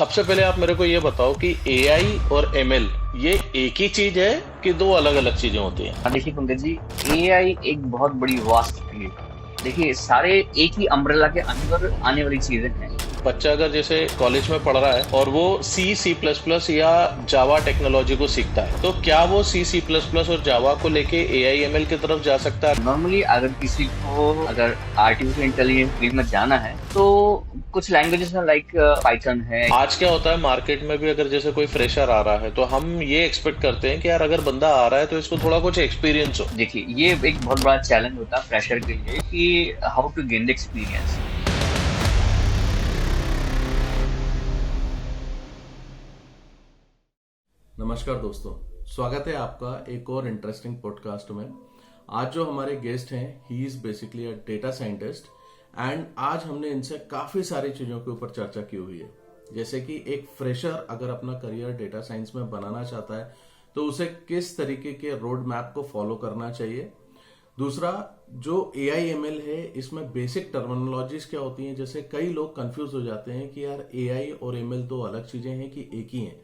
सबसे पहले आप मेरे को ये बताओ कि एआई और एमएल ये एक ही चीज है कि दो अलग अलग चीजें होती हैं। हाँ, देखिए पंकज जी, एआई एक बहुत बड़ी वास्ट फील्ड है। देखिए सारे एक ही अम्ब्रेला के अंदर आने वाली चीजें हैं। बच्चा अगर जैसे कॉलेज में पढ़ रहा है और वो सी प्लस प्लस या जावा टेक्नोलॉजी को सीखता है, तो क्या वो सी प्लस प्लस और जावा को लेके एआई एमएल की तरफ जा सकता है? नॉर्मली अगर किसी को अगर आर्टिफिशियल इंटेलिजेंस फील्ड में जाना है तो कुछ लैंग्वेजेस हैं लाइक पाइथन है। आज क्या होता है मार्केट में भी, अगर जैसे कोई फ्रेशर आ रहा है तो हम ये एक्सपेक्ट करते हैं कि यार अगर बंदा आ रहा है तो इसको थोड़ा कुछ एक्सपीरियंस हो। देखिए ये एक बहुत बड़ा चैलेंज होता है फ्रेशर के लिए कि how to gain the experience. नमस्कार दोस्तों, स्वागत है आपका एक और इंटरेस्टिंग पॉडकास्ट में। आज जो हमारे गेस्ट हैं, he is basically a data scientist and आज हमने इनसे काफी सारी चीजों के ऊपर चर्चा की हुई है। जैसे कि एक फ्रेशर अगर अपना करियर डेटा साइंस में बनाना चाहता है तो उसे किस तरीके के रोड मैप को फॉलो करना चाहिए। दूसरा, जो ए आई एम एल है, इसमें बेसिक टर्मिनोलॉजीज क्या होती हैं। जैसे कई लोग कंफ्यूज हो जाते हैं कि यार ए आई और एम एल दो अलग चीजें हैं कि एक ही हैं।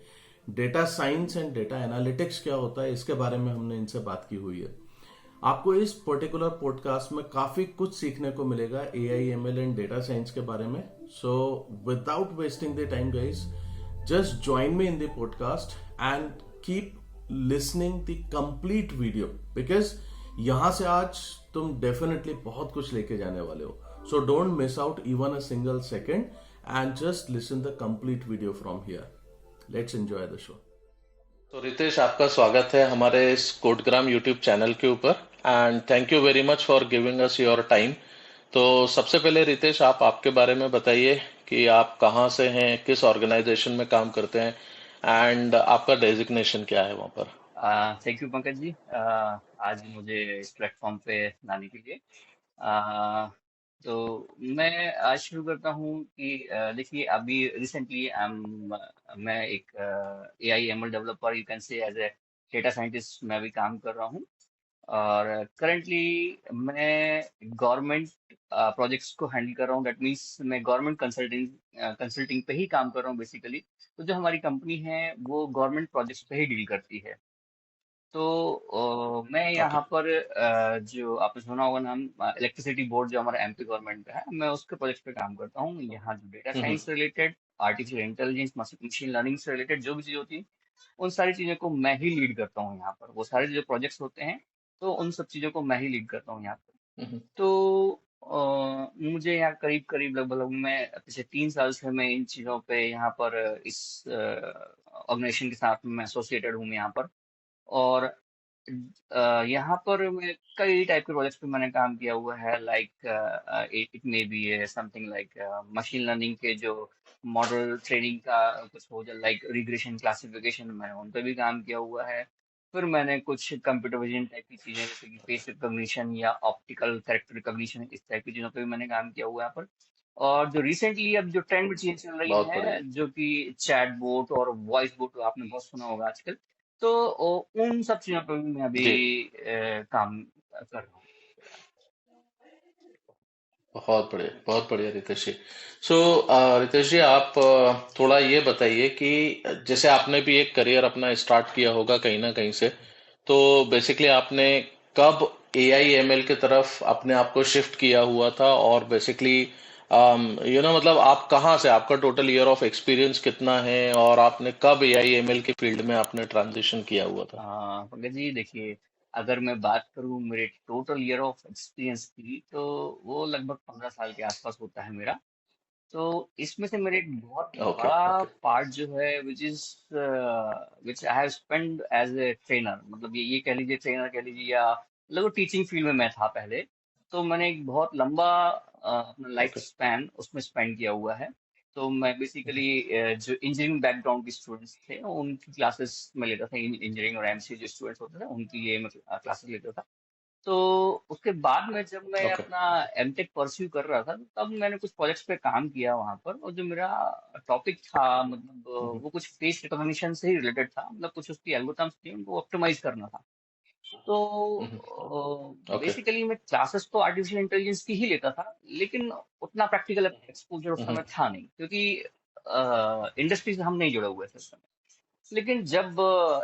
Data science and data analytics क्या होता है, इसके बारे में हमने इनसे बात की हुई है। आपको इस पर्टिकुलर पॉडकास्ट में काफी कुछ सीखने को मिलेगा A I M L and data science के बारे में। So without wasting the time guys, just join me in the podcast and keep listening the complete video, because यहां से आज तुम डेफिनेटली बहुत कुछ लेके जाने वाले हो। So don't miss out even a single second and just listen the complete video from here. Let's enjoy the show. तो रितेश, आपका स्वागत है हमारे इस कोडग्राम यूट्यूब चैनल के ऊपर and thank you very much for giving us your time. तो सबसे पहले रितेश, आप आपके बारे में बताइए कि आप कहाँ से हैं, किस ऑर्गेनाइजेशन में काम करते हैं एंड आपका डेजिग्नेशन क्या है वहाँ पर। थैंक यू पंकज जी, आज मुझे इस प्लेटफॉर्म पे लाने के लिए। तो मैं आज शुरू करता हूँ कि देखिए अभी रिसेंटली मैं एक A I M L developer, you can say as a data scientist मैं भी काम कर रहा हूँ। और करंटली मैं गवर्नमेंट प्रोजेक्ट्स को हैंडल कर रहा हूँ। दैट मीन्स मैं गवर्नमेंट कंसल्टिंग कंसल्टिंग पे ही काम कर रहा हूँ बेसिकली। तो जो हमारी कंपनी है वो गवर्नमेंट प्रोजेक्ट्स पे ही डील करती है। तो मैं ओके। यहाँ पर जो आपने सुना होगा नाम, इलेक्ट्रिसिटी बोर्ड जो हमारा एमपी गवर्नमेंट का है, मैं उसके प्रोजेक्ट पे काम करता हूँ। यहाँ जो data hmm. Science related, artificial intelligence, machine learning से रिलेटेड जो भी चीज़ होती है, उन सारी चीज़ों को मैं ही लीड करता हूँ यहाँ पर। वो सारे जो प्रोजेक्ट्स होते हैं तो उन सब चीज़ों को मैं ही लीड करता हूँ यहाँ पर। हम्म। तो मुझे यहाँ करीब करीब लगभग लगभग मैं पिछले 3 साल से मैं इन चीज़ों पे यहाँ पर इस ऑर्गेनाइजेशन के साथ मैं एसोसिएटेड हूँ यहाँ पर। और यहाँ पर मैं कई टाइप के प्रोजेक्ट्स पे मैंने काम किया हुआ है। Like it may be something like machine learning के जो मॉडल ट्रेनिंग का कुछ हो जाए, लाइक रिग्रेशन क्लासिफिकेशन, मैंने उन पे भी काम किया हुआ है। फिर मैंने कुछ कंप्यूटर विजन टाइप की चीजें जैसे कि फेस रिकॉग्निशन या ऑप्टिकल कैरेक्टर रिकॉग्निशन, इस टाइप की चीजों पे भी मैंने काम किया हुआ है यहाँ पर। और जो रिसेंटली अब जो ट्रेंड में चीजें चल रही बहुत बढ़िया। हैं, जो कि चैट बोट और वॉइस बोट आपने बहुत सुना होगा आजकल। तो उन सब चीजों पे भी मैं अभी जी। काम कर रहा हूँ। बहुत बढ़िया रितेश जी। सो रितेश जी, आप थोड़ा ये बताइए कि जैसे आपने भी एक करियर अपना स्टार्ट किया होगा कहीं ना कहीं से, तो बेसिकली आपने कब ए आई एम एल की तरफ अपने आप को शिफ्ट किया हुआ था, और बेसिकली मतलब आप कहाँ से, आपका टोटल ईयर ऑफ एक्सपीरियंस कितना है, और आपने कब ए आई एम एल के फील्ड में आपने ट्रांजिशन किया हुआ था? पंकज जी देखिए, अगर मैं बात करूँ मेरे टोटल ईयर ऑफ एक्सपीरियंस की, तो वो लगभग 15 साल के आसपास होता है मेरा। तो इसमें से मेरे एक बहुत ओके बड़ा ओके। पार्ट जो है which I have spend as a trainer, मतलब ये कह लीजिए, ट्रेनर कह लीजिए, या मतलब टीचिंग फील्ड में मैं था पहले। तो मैंने एक बहुत लंबा अपना लाइफ ओके। स्पैन उसमें स्पेंड किया हुआ है। तो मैं बेसिकली जो इंजीनियरिंग बैकग्राउंड के स्टूडेंट्स थे उनकी क्लासेस में लेता था। इंजीनियरिंग और एमसीए जो स्टूडेंट्स होते थे उनकी ये मैं क्लासेस लेता था। तो उसके बाद में जब मैं ओके। अपना एमटेक परस्यू कर रहा था, तो तब मैंने कुछ प्रोजेक्ट्स पे काम किया वहां पर। और जो मेरा टॉपिक था, मतलब वो कुछ फेस रिकॉग्निशन से ही रिलेटेड था। मतलब कुछ उसकी एल्गोरिथम्स थी, उनको ऑप्टिमाइज करना था। तो ओके। बेसिकली मैं क्लासेस तो आर्टिफिशियल इंटेलिजेंस की ही लेता था, लेकिन उतना प्रैक्टिकल एक्सपोजर उस समय था नहीं, क्योंकि इंडस्ट्री से हम नहीं जुड़े हुए थे उस समय। लेकिन जब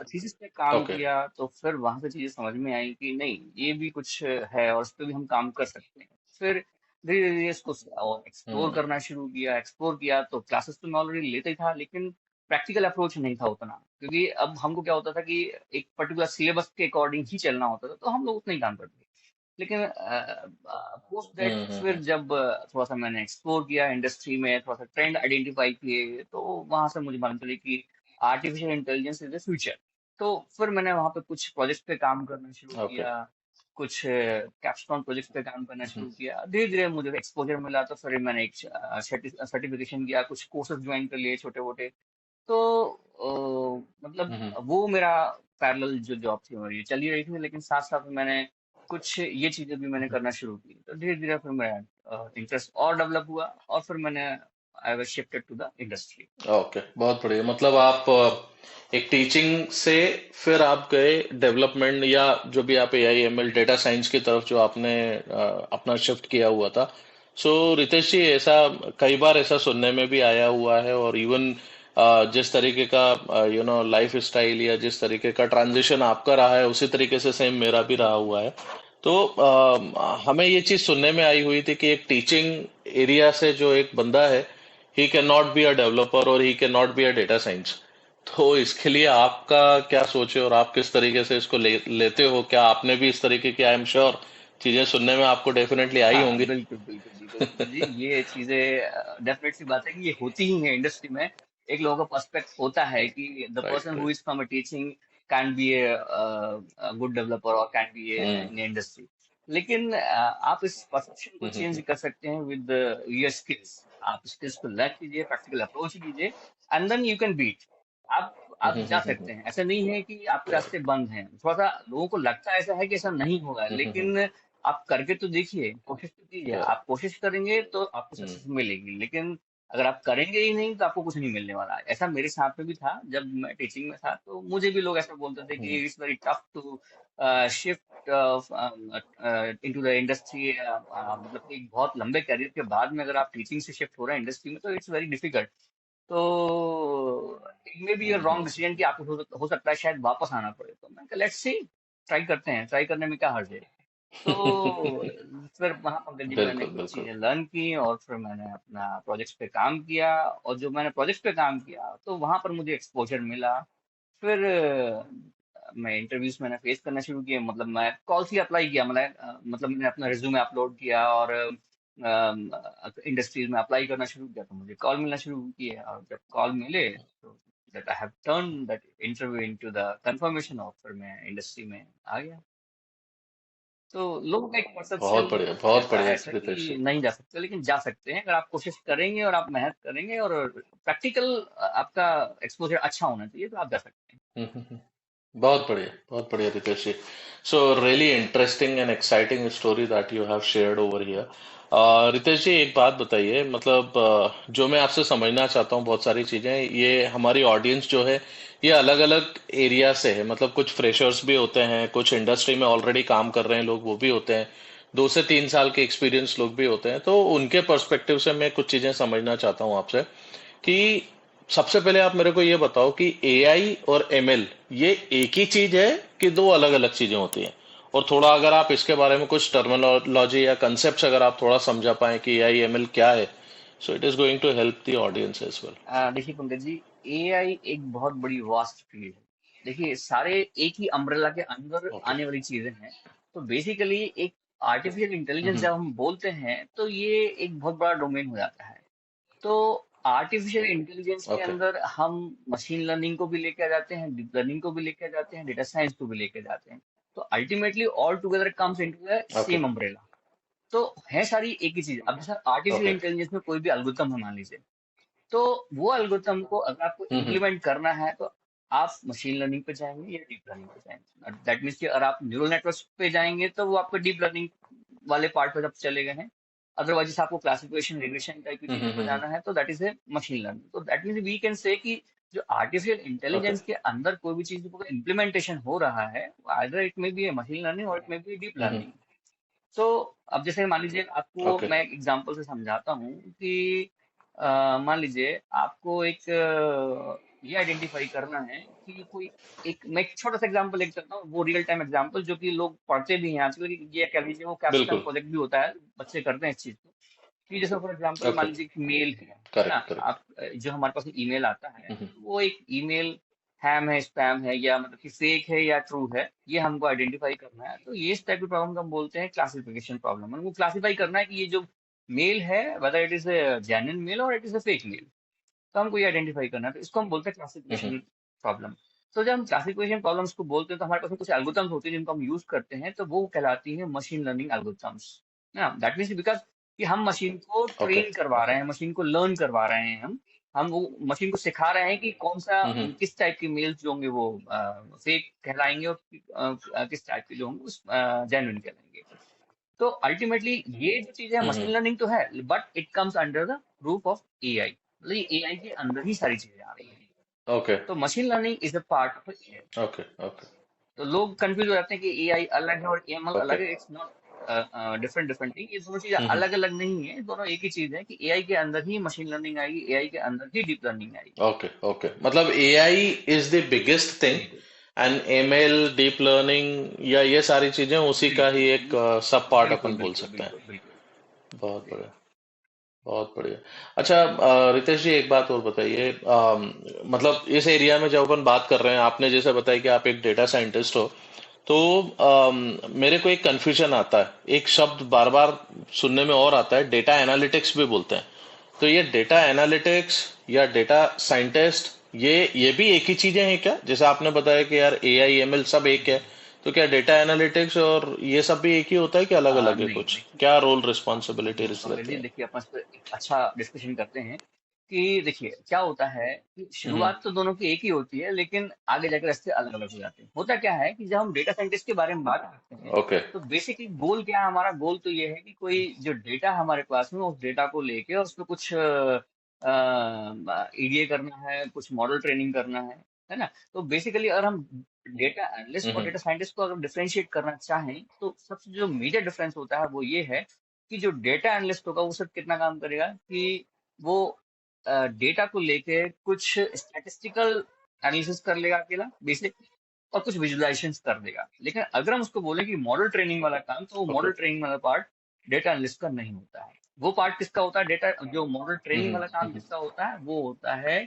थीसिस पे काम ओके। किया तो फिर वहां से चीजें समझ में आई कि नहीं, ये भी कुछ है और इस पे भी हम काम कर सकते हैं। फिर धीरे धीरे इसको और एक्सप्लोर हम्म। करना शुरू किया। एक्सप्लोर किया तो क्लासेस तो मैं ऑलरेडी लेता ही था, लेकिन प्रैक्टिकल अप्रोच नहीं था उतना, क्योंकि अब हमको क्या होता था कि एक पर्टिकुलर सिलेबस के अकॉर्डिंग ही चलना होता था, तो हम लोग उतना ही काम करते थे। लेकिन पोस्ट दैट फिर जब थोड़ा सा मैंने एक्सप्लोर किया इंडस्ट्री में, थोड़ा सा ट्रेंड आइडेंटिफाई किए, तो वहां से मुझे मालूम चली कि artificial intelligence is the future. तो फिर मैंने वहां पे कुछ प्रोजेक्ट्स पे काम करना शुरू ओके। किया, कुछ कैप्स्टोन प्रोजेक्ट्स पे काम करना शुरू किया। धीरे धीरे मुझे एक्सपोजर मिला, तो फिर मैंने एक सर्टिफिकेशन किया, कुछ कोर्सेज ज्वाइन कर लिए छोटे मोटे। तो मतलब वो मेरा पैरेलल जो जॉब थी मेरी चली रही थी, लेकिन साथ साथ में मैंने कुछ ये चीजें भी मैंने करना शुरू की। तो धीरे धीरे फिर मेरा इंटरेस्ट और डेवलप हुआ, और फिर मैंने I was shifted to the industry. Okay, बहुत बढ़िया। मतलब आप एक टीचिंग से फिर आप गए डेवलपमेंट, या जो भी आप एआई एमएल डेटा साइंस की तरफ जो आपने अपना शिफ्ट किया हुआ था। सो रितेश जी, ऐसा कई बार ऐसा सुनने में भी आया हुआ है, और इवन जिस तरीके का लाइफ स्टाइल या जिस तरीके का ट्रांजिशन आपका रहा है, उसी तरीके से सेम मेरा भी रहा हुआ है। तो हमें ये चीज सुनने में आई हुई थी कि एक टीचिंग एरिया से जो एक बंदा है, he can not be a developer और he can not be a data science. तो इसके लिए आपका क्या सोच है, और आप किस तरीके से इसको लेते हो? क्या आपने भी इस तरीके की, आई एम श्योर, चीजें सुनने में आपको डेफिनेटली आई हाँ, होंगी। बिल्कुल बिल्कुल बिल्कुल कुंदन जी, ये चीजें डेफिनेट सी बात है कि ये होती ही है इंडस्ट्री में। एक लोगों का पर्सपेक्ट होता है कि the person right, who right. Is from a teaching can be a good developer और can be a hmm. In industry. लेकिन आप इस परसेप्शन को चेंज कर सकते हैं विद योर स्किल्स। आप स्किल्स को लर्न कीजिए, प्रैक्टिकल अप्रोच कीजिए, and then you can beat. आप जा सकते हैं। ऐसा नहीं है कि आपके रास्ते करेक्ट। बंद हैं। थोड़ा सा लोगों को लगता है ऐसा है कि ऐसा नहीं होगा, लेकिन आप करके तो देखिए, कोशिश तो कीजिए। आप कोशिश करेंगे तो आपको सक्सेस मिलेगी, लेकिन अगर आप करेंगे ही नहीं तो आपको कुछ नहीं मिलने वाला है। ऐसा मेरे साथ में भी था जब मैं टीचिंग में था, तो मुझे भी लोग ऐसा बोलते थे कि it's very tough to shift into the industry. मतलब कि एक बहुत लंबे करियर के बाद में अगर आप टीचिंग से शिफ्ट हो रहे हैं इंडस्ट्री में, तो इट्स वेरी डिफिकल्ट। तो it may be your wrong decision कि आपको हो सकता है शायद वापस आना पड़े। तो मैं लेट्स सी, ट्राई करते हैं, ट्राई करने में क्या हर्ज है। तो फिर वहां पंकज जी मैंने बिल्कुल, कुछ बिल्कुल। चीजें लर्न की, और फिर मैंने अपना प्रोजेक्ट्स पे काम किया। और जो मैंने प्रोजेक्ट्स पे काम किया तो वहां पर मुझे एक्सपोजर मिला। फिर मैं इंटरव्यूज मैंने फेस करना शुरू किया। मतलब मैं कॉल से अप्लाई किया, मतलब मैंने अपना रिज्यूमे अपलोड किया, और इंडस्ट्रीज में अप्लाई करना शुरू किया, तो मुझे कॉल मिलना शुरू किए। और जब कॉल मिले तो that I have turn that interview into the confirmation offer. मैं इंडस्ट्री में आ गया। तो लोगों का एक परसेप्शन बहुत रहता है बढ़िया ऐसा रितेश कि जी। नहीं जा सकते, लेकिन जा सकते हैं अगर आप कोशिश करेंगे और आप मेहनत करेंगे, और प्रैक्टिकल आपका एक्सपोजर अच्छा होना चाहिए, तो आप जा सकते हैं। बहुत बढ़िया Ritesh ji. So really interesting and exciting story that you have shared over here. Ritesh ji, एक बात बताइए, मतलब जो मैं आपसे समझना चाहता हूँ, बहुत सारी चीजें, ये हमारी ऑडियंस जो है, ये अलग अलग एरिया से है। मतलब कुछ फ्रेशर्स भी होते हैं, कुछ इंडस्ट्री में ऑलरेडी काम कर रहे हैं लोग, वो भी होते हैं, 2 से 3 साल के एक्सपीरियंस लोग भी होते हैं। तो उनके पर्सपेक्टिव से मैं कुछ चीजें समझना चाहता हूँ आपसे, कि सबसे पहले आप मेरे को ये बताओ कि एआई और एमएल ये एक ही चीज है कि दो अलग अलग चीजें होती हैं? और थोड़ा अगर आप इसके बारे में कुछ टर्मिनोलॉजी या कंसेप्ट अगर आप थोड़ा समझा पाए कि एआई एमएल क्या है, so it is going to help the audience as well. देखिए पंकज जी, एआई एक बहुत बड़ी वास्ट फील्ड है। देखिए, सारे एक ही अम्ब्रेला के अंदर ओके। आने वाली चीजें हैं। तो बेसिकली एक आर्टिफिशियल इंटेलिजेंस जब हम बोलते हैं, तो ये एक बहुत बड़ा डोमेन हो जाता है। तो आर्टिफिशियल इंटेलिजेंस के ओके। अंदर हम मशीन लर्निंग को भी लेके आ जाते हैं, डीप लर्निंग को भी लेके आ जाते हैं, डेटा साइंस को भी लेके जाते हैं। तो ultimately all together comes into the okay. Same umbrella. तो है सारी एक ही चीज। अब जैसे आर्टिफिशियल ओके। इंटेलिजेंस में कोई भी एल्गोरिथम है मान लीजिए, तो वो एल्गोरिथम को अगर आपको इम्प्लीमेंट करना है, तो आप मशीन लर्निंग पे जाएंगे या डीप लर्निंग पे जाएंगे। दैट मीन्स कि अगर आप न्यूरल नेटवर्क पे जाएंगे तो वो आपको डीप लर्निंग वाले पार्ट पे जब चले गए हैं। अदरवाइज जैसे आपको क्लासिफिकेशन रिग्रेशन टाइप की चीजों पे जाना है, तो that is a machine learning. तो that means we can say कि जो आर्टिफिशियल ओके। इंटेलिजेंस के अंदर कोई भी चीज को इम्प्लीमेंटेशन हो रहा है, either it may be a machine learning और it may be deep learning. तो अब जैसे मान लीजिए, आपको ओके। मैं एक एग्जांपल से समझाता हूँ कि मान लीजिए आपको एक ये आइडेंटिफाई करना है कि कोई एक, मैं एक छोटा सा एग्जांपल लेके चलता हूँ, वो रियल टाइम एग्जांपल जो कि लोग पढ़ते भी हैं आजकल, ये कह लीजिए वो कैप्स्टन बिल्कुल। प्रोजेक्ट भी होता है, बच्चे करते हैं इस चीज को। कि जैसे फॉर एग्जांपल मान ओके। लीजिए कि मेल है ना, करेक्ट करेक्ट। आप जो हमारे पास ईमेल आता है, हम्म। तो वो एक ईमेल हैम है, स्पैम है, या मतलब कि फेक है या ट्रू है, ये हमको आइडेंटिफाई करना है। तो ये इस टाइप की प्रॉब्लम को हम बोलते हैं क्लासिफिकेशन प्रॉब्लम। हमको क्लासिफाई करना है कि ये जो मेल है, whether it is a genuine mail और it is a fake mail, तो हमको ये आइडेंटिफाई करना है। तो इसको हम बोलते हैं हम्म। Classification problem. तो जब हम क्लासिफिकेशन प्रॉब्लम्स को बोलते हैं, तो हमारे पास में कुछ एल्गोरिथम्स होती हैं जिनको हम यूज करते हैं, तो वो कहलाती है मशीन लर्निंग एल्गोरिथम्स। ना दैट मीन्स बिकॉज कि हम मशीन को ओके। ट्रेन करवा रहे हैं, मशीन को लर्न करवा रहे हैं, हम वो मशीन को सिखा रहे हैं कि कौन सा हम्म। किस टाइप के मेल्स जो होंगे वो फेक कहलाएंगे, और किस टाइप के जो होंगे उस जेन्युइन कहलाएंगे। तो अल्टीमेटली ये जो चीज है हम्म। मशीन लर्निंग तो है, but it comes under the रूप ऑफ एआई। मतलब ये एआई के अंदर ही सारी चीजें आ रही हैं। ओके तो machine learning is a part of AI. Okay okay तो लोग कंफ्यूज हो जाते हैं कि एआई अलग है और एएमएल ओके। अलग है। It's not different different thing. ये दोनों चीजें हम्म। अलग अलग नहीं है, दोनों एक ही चीज है कि एआई के अंदर ही मशीन लर्निंग आएगी, एआई के अंदर ही डीप लर्निंग आएगी। ओके ओके, मतलब AI is the biggest thing बिल्कुल एंड एमएल डीप लर्निंग या ये सारी चीजें उसी का ही एक बिल्कुल सब पार्ट बिल्कुल अपन बोल बिल्कुल सकते हैं। बिल्कुल बिल्कुल। बहुत जी। बढ़िया। बहुत बढ़िया। अच्छा, रितेश जी एक बात और बताइए, मतलब इस एरिया में जब अपन बात कर रहे हैं, आपने जैसे बताया कि आप एक डेटा साइंटिस्ट हो, तो मेरे को एक कंफ्यूजन आता है, एक शब्द बार बार सुनने में और आता है, डेटा एनालिटिक्स भी बोलते हैं। तो ये डेटा एनालिटिक्स या डेटा साइंटिस्ट, ये भी एक ही चीजें हैं क्या? जैसे आपने बताया कि यार एआई एमएल सब एक है, तो क्या डेटा एनालिटिक्स और ये सब भी एक ही होता है कि अलग अलग है? नहीं कुछ देखिए, क्या रोल हाँ रिस्पॉन्सिबिलिटी जी रहती अंग्रेजी, है? देखिए अपन इस पे एक अच्छा डिस्कशन करते हैं कि देखिए क्या होता है कि हम्म। शुरुआत तो दोनों की एक ही होती है, लेकिन आगे जाकर रास्ते अलग अलग हो जाते हैं। होता क्या है कि जब हम डेटा साइंटिस्ट के बारे में बात करते हैं, ओके। तो बेसिकली गोल क्या है हमारा? गोल तो ये है कि कोई जो डेटा हमारे पास में, उस डेटा को लेके उस पर कुछ ईडीए करना है, कुछ मॉडल ट्रेनिंग करना है ना। तो बेसिकली अगर हम डेटा एनालिस्ट और हम्म। डेटा साइंटिस्ट को अगर डिफरेंशिएट करना चाहें, तो सबसे जो मेजर डिफरेंस होता है वो ये है कि जो डेटा एनालिस्ट होगा वो सिर्फ कितना काम करेगा कि वो डेटा को लेके कुछ स्टैटिस्टिकल एनालिसिस कर लेगा अकेला बेसिक, और कुछ विजुलाइजेशंस कर देगा। लेकिन अगर हम उसको बोले कि मॉडल ट्रेनिंग वाला काम, तो वो ओके। मॉडल ट्रेनिंग वाला पार्ट डेटा एनालिस्ट का नहीं होता है। वो पार्ट किसका होता है? डेटा जो मॉडल ट्रेनिंग वाला काम हम्म। जिसका होता है वो होता है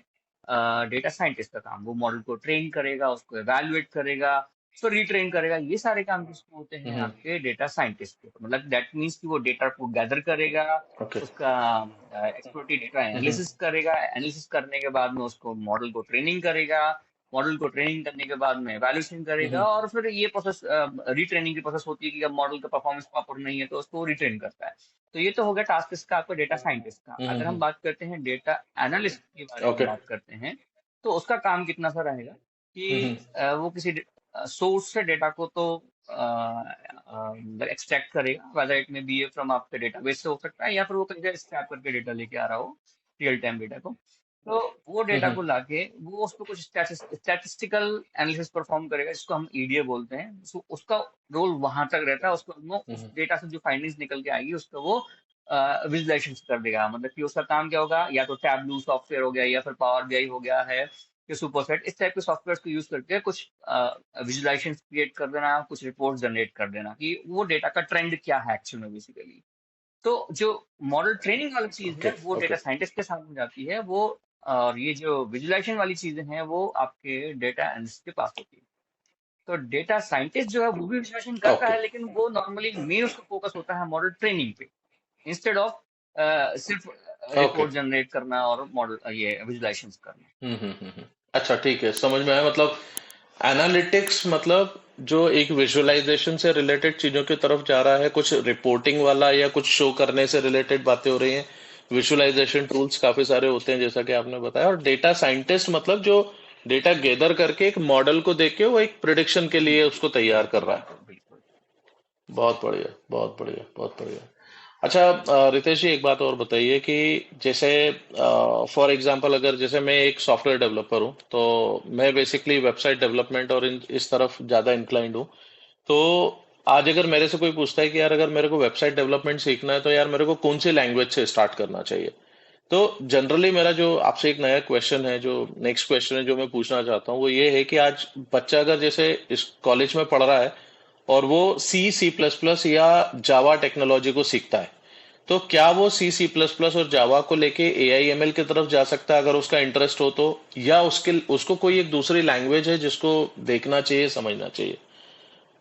डेटा साइंटिस्ट का काम। वो मॉडल को ट्रेन करेगा, उसको एवेलुएट करेगा, उसको रिट्रेन करेगा। ये सारे काम किसको होते हैं? हम्म। आपके डेटा साइंटिस्ट के। मतलब दैट मीन्स कि वो डेटा को गैदर करेगा, ओके। उसका एक्सप्लोरेटरी डेटा हम्म। एनालिसिस करेगा, एनालिसिस करने के बाद में उसको मॉडल को ट्रेनिंग करेगा, मॉडल को ट्रेनिंग करने के बाद में एवेल्यूएशन करेगा, हम्म। और फिर ये प्रोसेस रिट्रेनिंग की प्रोसेस होती है कि अब मॉडल का परफॉर्मेंस प्रॉपर नहीं है तो उसको रिट्रेन करता है। तो ये तो हो गया टास्क इसका, आपका डेटा साइंटिस्ट का। अगर हम हम्म। बात करते हैं डेटा एनालिस्ट के बारे में ओके। बात करते हैं, तो उसका काम कितना सा रहेगा हम्म। कि वो किसी सोर्स से डेटा को तो एक्सट्रैक्ट करेगा, वेदर इट में बी फ्रॉम आपके डेटाबेस से हो सकता है, या फिर वो कहीं से स्क्रैप करके डेटा लेके आ रहा हो, रियल टाइम डेटा को। तो वो डेटा हम्म। को लाके वो उस पर कुछ स्टैटिस्टिकल एनालिसिस परफॉर्म करेगा, जिसको हम ईडीए बोलते हैं। उसका रोल वहां तक रहता है। उसको वो उस हम्म। डेटा से जो फाइंडिंग्स निकल के आएगी उसका वो विजुलाइजेशन कर देगा। मतलब कि उसका काम क्या होगा? या तो टैबलू सॉफ्टवेयर हो गया, या फिर पावर बीआई हो गया है, या सुपरसेट, इस टाइप के सॉफ्टवेयर को यूज करके कुछ विजुलाइजेशन क्रिएट कर देना, कुछ रिपोर्ट जनरेट कर देना कि वो डेटा का ट्रेंड क्या है एक्चुअल में बेसिकली। तो जो मॉडल ट्रेनिंग वाली चीज ओके है वो ओके। डेटा साइंटिस्ट के साथ में जाती है वो, और ये जो विजुलाइजेशन वाली चीजें हैं वो आपके डेटा एनालिस्ट के पास होती है। तो डेटा साइंटिस्ट जो है वो भी विजुलाइजेशन करता ओके। है, लेकिन वो नॉर्मली मेन उसका फोकस होता है मॉडल ट्रेनिंग पे, इंस्टेड ऑफ सिर्फ ओके। रिपोर्ट जनरेट करना और मॉडल ये विजुलाइजेशन करना। अच्छा, ठीक है, समझ में आया। मतलब एनालिटिक्स मतलब जो एक विजुअलाइजेशन से रिलेटेड चीजों की तरफ जा रहा है, कुछ रिपोर्टिंग वाला या कुछ शो करने से रिलेटेड बातें हो रही हैं। विजुअलाइजेशन टूल्स काफी सारे होते हैं जैसा कि आपने बताया। और डेटा साइंटिस्ट मतलब जो डेटा गैदर करके एक मॉडल को देख के वो एक प्रिडिक्शन के लिए बिल्कुल उसको तैयार कर बिल्कुल रहा है। बिल्कुल बिल्कुल। बहुत बढ़िया, बहुत बढ़िया, बहुत बढ़िया। अच्छा, रितेश जी एक बात और बताइए कि जैसे फॉर एग्जांपल अगर जैसे मैं एक सॉफ्टवेयर डेवलपर हूँ, तो मैं बेसिकली वेबसाइट डेवलपमेंट और इस तरफ ज्यादा इंक्लाइंड हूँ। तो आज अगर मेरे से कोई पूछता है कि यार अगर मेरे को वेबसाइट डेवलपमेंट सीखना है तो यार मेरे को कौन सी लैंग्वेज से स्टार्ट करना चाहिए, तो जनरली मेरा जो आपसे एक नया क्वेश्चन है, जो नेक्स्ट क्वेश्चन है जो मैं पूछना चाहता हूँ, वो ये है कि आज बच्चा अगर जैसे इस कॉलेज में पढ़ रहा है और वो सी प्लस प्लस या जावा टेक्नोलॉजी को सीखता है, तो क्या वो सी प्लस प्लस और जावा को लेके AI ML की तरफ जा सकता है अगर उसका इंटरेस्ट हो तो, या उसके उसको कोई एक दूसरी लैंग्वेज है जिसको देखना चाहिए, समझना चाहिए?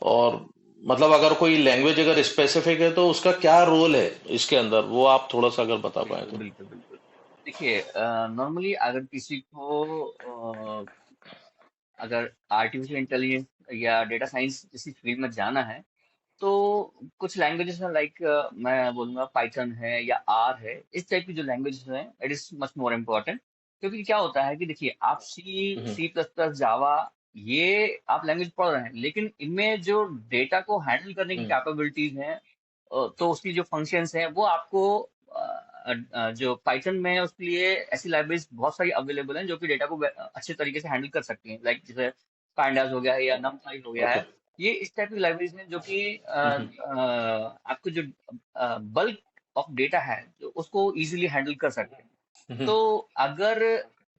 और मतलब अगर कोई लैंग्वेज अगर स्पेसिफिक है तो उसका क्या रोल है इसके अंदर, वो आप थोड़ा सा अगर बता पाए बिल्कुल तो। बिल्कुल बिल्कुल। देखिए, नॉर्मली अगर किसी को अगर आर्टिफिशियल इंटेलिजेंस या डेटा साइंस जैसी फील्ड में जाना है, तो कुछ लैंग्वेजेस हैं, लाइक मैं बोलूंगा पाइथन है या आर है। इस टाइप की जो लैंग्वेजेस हैं, it is much more important. क्योंकि क्या होता है कि देखिए, आप सी हम्म। सी प्लस प्लस जावा, ये आप लैंग्वेज पढ़ रहे हैं, लेकिन इनमें जो डेटा को हैंडल करने की हम्म। कैपेबिलिटीज हैं, तो उसकी जो फंक्शंस हैं वो आपको जो पाइथन में है उसके लिए ऐसी लाइब्रेरीज बहुत सारी अवेलेबल हैं जो कि डेटा को अच्छे तरीके से हैंडल कर सकती हैं, लाइक जैसे पांडास हो गया है या नमपाई हो गया ओके। है। ये इस टाइप की लाइब्रेरीज हैं जो कि हम्म। आपको जो बल्क ऑफ डेटा है जो उसको इजीली हैंडल कर सकते हैं। हम्म। तो अगर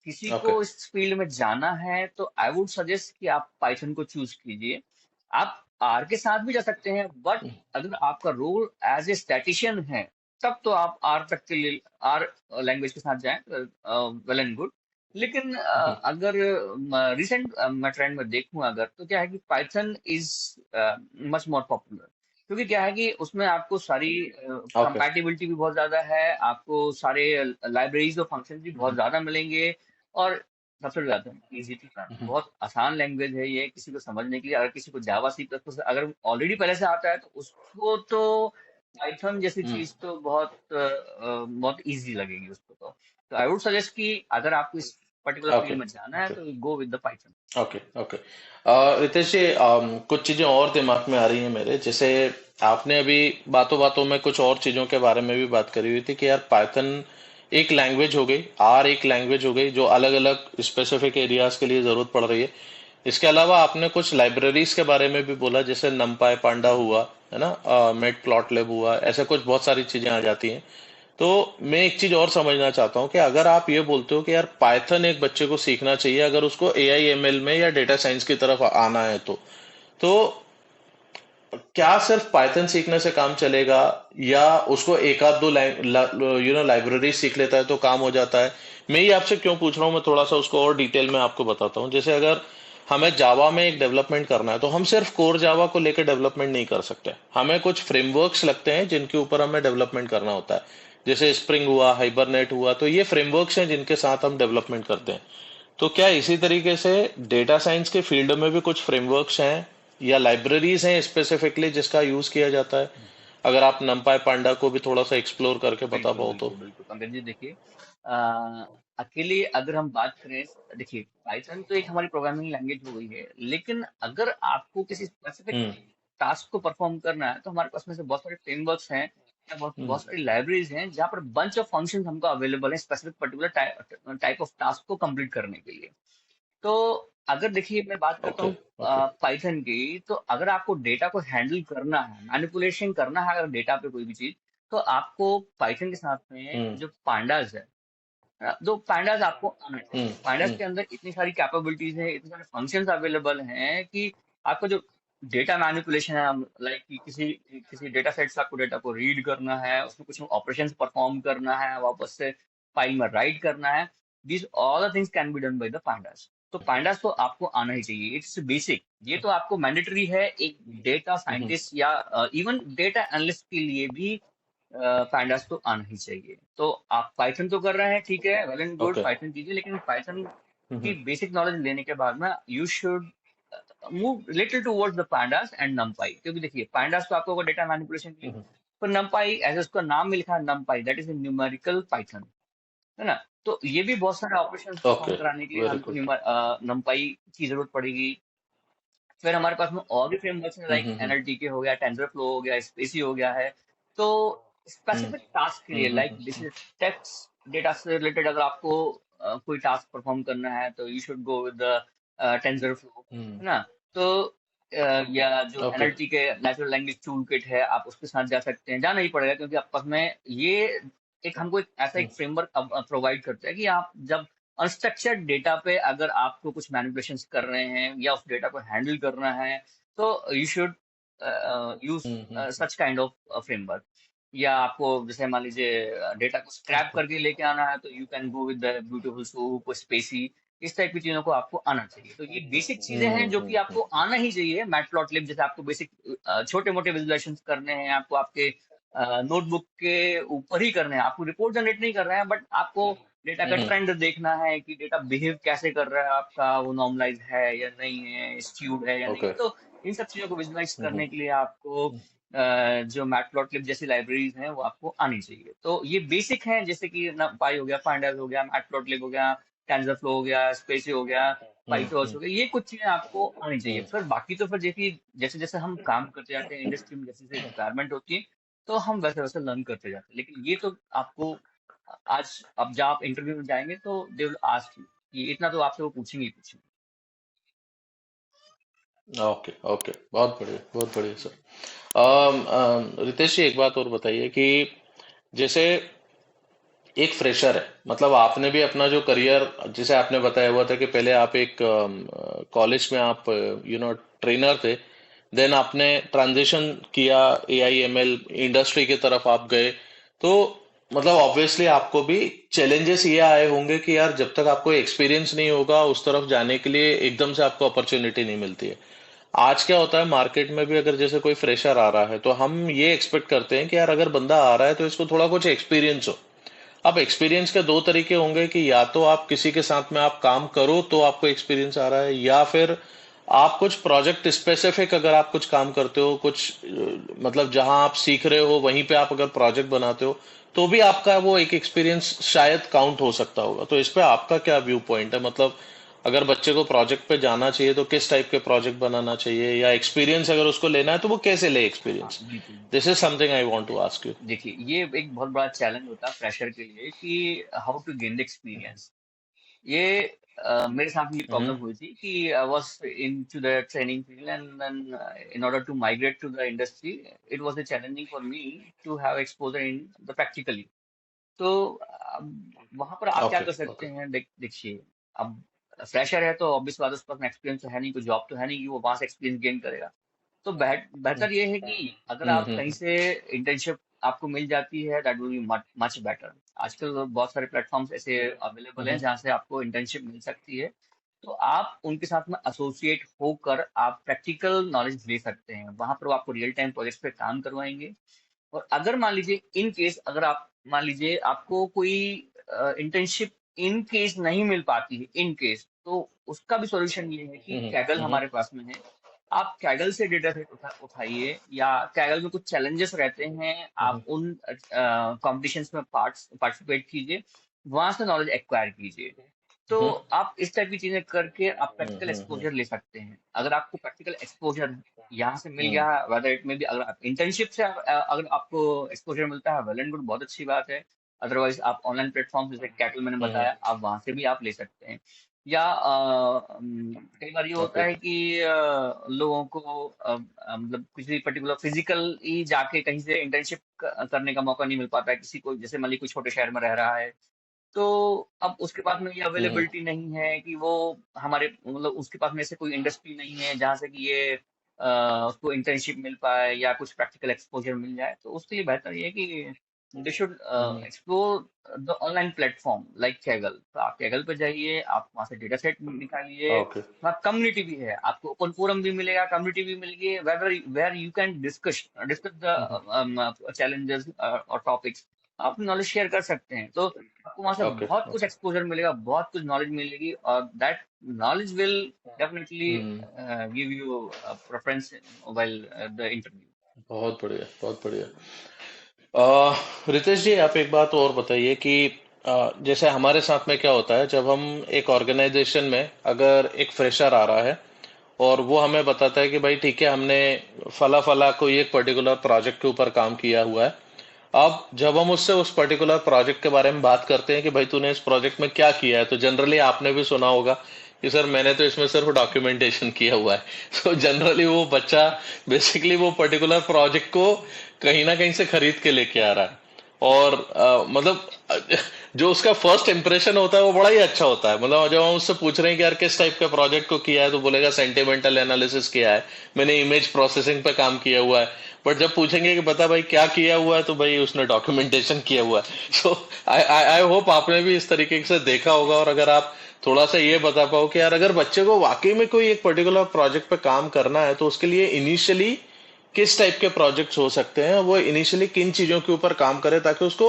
किसी ओके। को इस फील्ड में जाना है तो आई वुड सजेस्ट कि आप पाइथन को चूज कीजिए। आप आर के साथ भी जा सकते हैं, बट अगर आपका रोल एज ए स्टैटिशियन है, तब तो आप आर तक के लिए आर लैंग्वेज के साथ जाएं, वेल एंड गुड। लेकिन हम्म। अगर रिसेंट मैं ट्रेंड में देखूं अगर, तो क्या है कि Python is much more popular. क्योंकि क्या है कि उसमें आपको सारी ओके। कंपैटिबिलिटी भी बहुत ज्यादा है, आपको सारे लाइब्रेरीज और फंक्शंस भी बहुत हम्म। ज्यादा मिलेंगे। और सबसे ज्यादा इजी टू लर्न, हम्म। बहुत आसान लैंग्वेज है ये किसी को समझने के लिए। अगर किसी को जावा सी प्लस प्लस अगर ऑलरेडी पहले से आता है, तो उसको तो पाइथन जैसी हम्म। चीज तो बहुत इजी लगेगी उसको। तो आई वुड सजेस्ट कि अगर आपको इस पर्टिकुलर ओके। फील्ड में जाना है ओके। तो go with the Python. Okay. Okay. Ritesh ji, कुछ चीजें और दिमाग में आ रही हैं मेरे, जैसे आपने अभी बातों बातों में कुछ और चीजों के बारे में भी बात करी हुई थी कि यार पाइथन एक लैंग्वेज हो गई, आर एक लैंग्वेज हो गई जो अलग अलग स्पेसिफिक एरियाज के लिए जरूरत पड़ रही है। इसके अलावा आपने कुछ लाइब्रेरीज के बारे में भी बोला, जैसे नमपाई पांडा हुआ, है ना, मेट प्लॉट लैब हुआ, ऐसे कुछ बहुत सारी चीजें आ जाती हैं। तो मैं एक चीज और समझना चाहता हूँ कि अगर आप ये बोलते हो कि यार पाइथन एक बच्चे को सीखना चाहिए अगर उसको AI ML में या डेटा साइंस की तरफ आना है, तो क्या सिर्फ पाइथन सीखने से काम चलेगा, या उसको एक आध दो लाइब्रेरी सीख लेता है तो काम हो जाता है? मैं ये आपसे क्यों पूछ रहा हूँ, मैं थोड़ा सा उसको और डिटेल में आपको बताता हूँ। जैसे अगर हमें जावा में एक डेवलपमेंट करना है तो हम सिर्फ कोर जावा को लेकर डेवलपमेंट नहीं कर सकते, हमें कुछ फ्रेमवर्क्स लगते हैं जिनके ऊपर हमें डेवलपमेंट करना होता है। जैसे स्प्रिंग हुआ, हाइबरनेट हुआ, तो ये फ्रेमवर्क्स हैं जिनके साथ हम डेवलपमेंट करते हैं। तो क्या इसी तरीके से डेटा साइंस के फील्ड में भी कुछ फ्रेमवर्क्स हैं या लाइब्रेरीज हैं स्पेसिफिकली जिसका यूज किया जाता है? अगर आप नमपाई पांडा को भी थोड़ा सा एक्सप्लोर करके बता बिल्कुल पाओ तो। बिल्कुल बिल्कुल पंकज जी, देखिए, अकेले अगर हम बात करें, देखिए पाइथन तो एक हमारी प्रोग्रामिंग लैंग्वेज हो गई है, लेकिन अगर आपको किसी स्पेसिफिक हम्म। टास्क को परफॉर्म करना है, तो हमारे पास में से बहुत सारे फ्रेमवर्क्स हैं या बहुत हम्म। बहुत सारी लाइब्रेरीज हैं जहाँ पर बंच ऑफ फंक्शंस हमको अवेलेबल है specific particular type of task को कंप्लीट करने के लिए। तो अगर देखिए मैं बात करता ओके। हूँ ओके। पाइथन की, तो अगर आपको डेटा को हैंडल करना है, मैनिपुलेशन करना है अगर डेटा पे कोई भी चीज, तो आपको पाइथन के साथ में हम्म। जो पांडास है, तो पांडास आपको आना हम्म। चाहिए। पांडास हम्म। के अंदर इतनी सारी कैपेबिलिटीज हैं, इतने सारे फंक्शंस अवेलेबल हैं कि आपको जो डेटा मैनिपुलेशन है, लाइक कि किसी किसी डेटा सेट से आपको डेटा को रीड करना है, उसमें कुछ ऑपरेशंस परफॉर्म करना है, वापस से फाइल में राइट करना है, this all the things can be done by the pandas. तो पांडास तो आपको आना ही चाहिए, इट्स बेसिक। ये तो आपको मैंडेटरी है एक डेटा हम्म। साइंटिस्ट या इवन डेटा एनालिस्ट के लिए भी। पैंडास तो आना ही चाहिए। तो आप पाइथन तो कर रहे हैं, ठीक है, well and good, okay. Python कीजिए, लेकिन पाइथन की हम्म। बेसिक नॉलेज लेने के बाद में you should move little towards the pandas and numpy। क्योंकि देखिए pandas तो आपको डेटा मैनिपुलेशन के लिए, हम्म। पर numpy ऐसे उसका नाम में लिखा है numpy, that is numerical Python, है ना। तो ये भी बहुत सारे ऑपरेशन परफॉर्म ओके। कराने के लिए वेरी हमको गुड। numpy की जरूरत पड़ेगी। फिर हमारे पास में और भी फ्रेमवर्क्स हैं, लाइक हम्म। एनएलटीके हो गया, टेंसरफ्लो हो गया, स्पेसी हो गया है। तो हम्म। स्पेसिफिक टास्क के लिए, like this is text data से रिलेटेड, अगर आपको कोई टास्क परफॉर्म करना है तो you should go with the TensorFlow, hmm. है ना। तो या जो ओके। एनएलटी के नेचुरल लैंग्वेज टूल किट है, आप उसके साथ जा सकते हैं, जाना ही पड़ेगा, क्योंकि आपस में ये एक हमको एक ऐसा एक फ्रेमवर्क प्रोवाइड करता है कि आप जब अनस्ट्रक्चर्ड डेटा पे अगर आपको कुछ मैनिपुलेशंस कर रहे हैं या उस डेटा को हैंडल करना है, तो you should use hmm. Such kind of framework. या आपको जैसे मान लीजिए डेटा को स्क्रैप करके लेके आना है, तो you can go with the beautiful soup spacy. इस टाइप की चीजों को आपको आना चाहिए। तो ये बेसिक चीजें हैं जो कि आपको आना ही चाहिए। मैटप्लॉटलिब जैसे आपको बेसिक छोटे मोटे विजुलाइजेशन करने हैं, आपको आपके नोटबुक के ऊपर ही करने हैं, आपको रिपोर्ट जनरेट नहीं कर रहे हैं, बट आपको डेटा का हम्म। ट्रेंड देखना है कि डेटा बिहेव कैसे कर रहा है आपका, वो नॉर्मलाइज है या नहीं है, स्क्यूड है या नहीं ओके। है। तो इन सब चीजों को विजुलाइज करने के लिए आपको हम्म। जो मैटप्लॉटलिब जैसी लाइब्रेरीज हैं वो आपको आनी चाहिए। तो ये बेसिक हैं, जैसे कि पाई हो गया, पांडास हो गया, मैटप्लॉटलिब हो गया, टेंसरफ्लो हो गया, स्पेसी हो गया, पाइथॉर्च हो गया। ये कुछ चीजें आपको आनी चाहिए। फिर बाकी तो फिर जैसे जैसे हम काम करते जाते हैं, इंडस्ट्री में जैसे जैसे रिक्वायरमेंट होती है, तो हम वैसे वैसे लर्न करते जाते हैं। लेकिन ये तो आपको आज, अब जब आप इंटरव्यू में जाएंगे तो दे विल आस्क यू, ये इतना तो आपसे वो पूछेंगे ही पूछेंगे। ओके ओके, बहुत बढ़िया, बहुत बढ़िया सर। रितेश जी, एक बात और बताइए कि जैसे एक फ्रेशर है, मतलब आपने भी अपना जो करियर, जैसे आपने बताया हुआ था कि पहले आप एक कॉलेज में आप ट्रेनर थे, देन आपने ट्रांजिशन किया, AIML इंडस्ट्री की तरफ आप गए। तो मतलब ऑब्वियसली आपको भी चैलेंजेस ये आए होंगे कि यार जब तक आपको एक्सपीरियंस नहीं होगा उस तरफ जाने के लिए एकदम से आपको अपॉर्चुनिटी नहीं मिलती है। आज क्या होता है मार्केट में भी, अगर जैसे कोई फ्रेशर आ रहा है तो हम ये एक्सपेक्ट करते हैं कि यार अगर बंदा आ रहा है तो इसको थोड़ा कुछ एक्सपीरियंस हो। अब एक्सपीरियंस के दो तरीके होंगे कि या तो आप किसी के साथ में आप काम करो तो आपको एक्सपीरियंस आ रहा है, या फिर आप कुछ प्रोजेक्ट स्पेसिफिक अगर आप कुछ काम करते हो, कुछ मतलब जहां आप सीख रहे हो वहीं पे आप अगर प्रोजेक्ट बनाते हो, तो भी आपका वो एक एक्सपीरियंस शायद काउंट हो सकता होगा। तो इस पे आपका क्या व्यू पॉइंट है? मतलब अगर बच्चे को प्रोजेक्ट पे जाना चाहिए तो किस टाइप के प्रोजेक्ट बनाना चाहिए, या एक्सपीरियंस अगर उसको लेना है तो वो कैसे ले हाँ, एक्सपीरियंस? बिल्कुल। This is something I want to ask you. देखिए, ये एक बहुत बड़ा चैलेंज होता है फ्रेशर के लिए कि how to gain the experience. ये मेरे साथ भी ये प्रॉब्लम हम्म। हुई थी कि I was into the training field, and then in order to migrate to the industry, it was challenging for me to have exposure in the practically. तो वहां पर आप क्या ओके कर सकते ओके। हैं, देखिए, अब फ्रेशर है तो ऑब्वियस बात है, उसके पास एक्सपीरियंस तो है नहीं, कोई जॉब तो है नहीं कि वो वहां से एक्सपीरियंस गेन करेगा। तो बेहतर ये है कि अगर आप कहीं हम्म। से इंटर्नशिप आपको मिल जाती है, that will be much better. आजकल तो बहुत सारे प्लेटफॉर्म्स ऐसे अवेलेबल हैं हम्म। जहाँ से आपको इंटर्नशिप मिल सकती है। तो आप उनके साथ में एसोसिएट होकर आप प्रैक्टिकल नॉलेज ले सकते हैं। वहां पर वो आपको रियल टाइम प्रोजेक्ट्स पे काम करवाएंगे। और अगर मान लीजिए इन केस, अगर आप मान लीजिए आपको कोई इंटर्नशिप इन केस नहीं मिल पाती है, इन केस, तो उसका भी सॉल्यूशन ये है कि कैगल हम्म। हमारे पास में है। आप कैगल से डेटा सेट उठाइए, या कैगल में कुछ चैलेंजेस रहते हैं, हम्म। आप उन कॉम्पिटिशन्स में पार्टिसिपेट कीजिए, वहां से नॉलेज एक्वायर कीजिए। तो हम्म। आप इस टाइप की चीजें करके आप हम्म। प्रैक्टिकल हम्म। एक्सपोजर ले सकते हैं। अगर आपको प्रैक्टिकल एक्सपोजर यहाँ से मिल हम्म। गया, वेदर इट में भी, अगर आप इंटर्नशिप से अगर आपको एक्सपोजर मिलता है, वेल एंड गुड, बहुत अच्छी बात है। अदरवाइज आप ऑनलाइन प्लेटफॉर्म जैसे कैटल मैंने हम्म। बताया, आप वहां से भी आप ले सकते हैं। या कई बार ये होता ओके। है कि लोगों को मतलब किसी पर्टिकुलर फिजिकल ही जाके कहीं से इंटर्नशिप करने का मौका नहीं मिल पाता है किसी को, जैसे मान लीजिए कोई छोटे शहर में रह रहा है, तो अब उसके पास में ये हम्म। अवेलेबिलिटी नहीं है कि वो हमारे, मतलब उसके पास में से कोई इंडस्ट्री नहीं है जहाँ से कि ये उसको इंटर्नशिप मिल पाए या कुछ प्रैक्टिकल एक्सपोजर मिल जाए। तो उसके लिए बेहतर ये है कि they should hmm. Explore the online platform like Kaggle. तो आप कैगल पे जाइए, आप वहाँ से डेटा सेट निकालिए। ओके। वहाँ कम्युनिटी भी है, आपको ओपन फोरम भी मिलेगा, कम्युनिटी भी मिलेगी, where you can discuss discuss hmm. The challenges और टॉपिक्स। आप नॉलेज शेयर कर सकते हैं। तो आपको वहां से ओके बहुत कुछ ओके। एक्सपोजर मिलेगा, बहुत कुछ नॉलेज मिलेगी, और that knowledge will definitely hmm. Give you preference while the interview. बहुत बढ़िया, बहुत बढ़िया। रितेश जी, आप एक बात और बताइए कि जैसे हमारे साथ में क्या होता है जब हम एक ऑर्गेनाइजेशन में, अगर एक फ्रेशर आ रहा है और वो हमें बताता है कि भाई ठीक है, हमने फला फला कोई एक पर्टिकुलर प्रोजेक्ट के ऊपर काम किया हुआ है। अब जब हम उससे उस पर्टिकुलर प्रोजेक्ट के बारे में बात करते हैं कि भाई तूने इस प्रोजेक्ट में क्या किया है, तो जनरली आपने भी सुना होगा कि सर मैंने तो इसमें सिर्फ डॉक्यूमेंटेशन किया हुआ है। तो जनरली वो बच्चा बेसिकली वो पर्टिकुलर प्रोजेक्ट को कहीं ना कहीं से खरीद के लेके आ रहा है। और मतलब जो उसका फर्स्ट इम्प्रेशन होता है वो बड़ा ही अच्छा होता है। मतलब जब हम उससे पूछ रहे हैं कि यार किस टाइप के प्रोजेक्ट को किया है, तो बोलेगा सेंटिमेंटल एनालिसिस किया है, मैंने इमेज प्रोसेसिंग पे काम किया हुआ है। बट जब पूछेंगे कि बता भाई क्या किया हुआ है, तो भाई उसने डॉक्यूमेंटेशन किया हुआ है। सो आई आई आई होप आपने भी इस तरीके से देखा होगा। और अगर आप थोड़ा सा ये बता पाओ कि यार अगर बच्चे को वाकई में कोई एक पर्टिकुलर प्रोजेक्ट पे काम करना है, तो उसके लिए इनिशियली किस टाइप के प्रोजेक्ट्स हो सकते हैं, वो इनिशियली किन चीजों के ऊपर काम करे ताकि उसको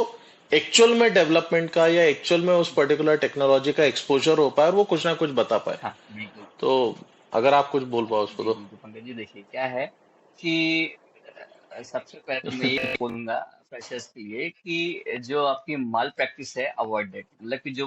एक्चुअल में डेवलपमेंट का या एक्चुअल में उस पर्टिकुलर टेक्नोलॉजी का एक्सपोजर हो पाए और वो कुछ ना कुछ बता पाए। हाँ, बिल्कुल। तो अगर आप कुछ बोल पाओ उसको जी, तो। बिल्कुल पंकज जी, देखिए क्या है कि सबसे पहले तो मैं ये बोलूंगा फ्रेशर्स के लिए कि जो आपकी माल प्रैक्टिस है अवॉइड दैट। मतलब कि जो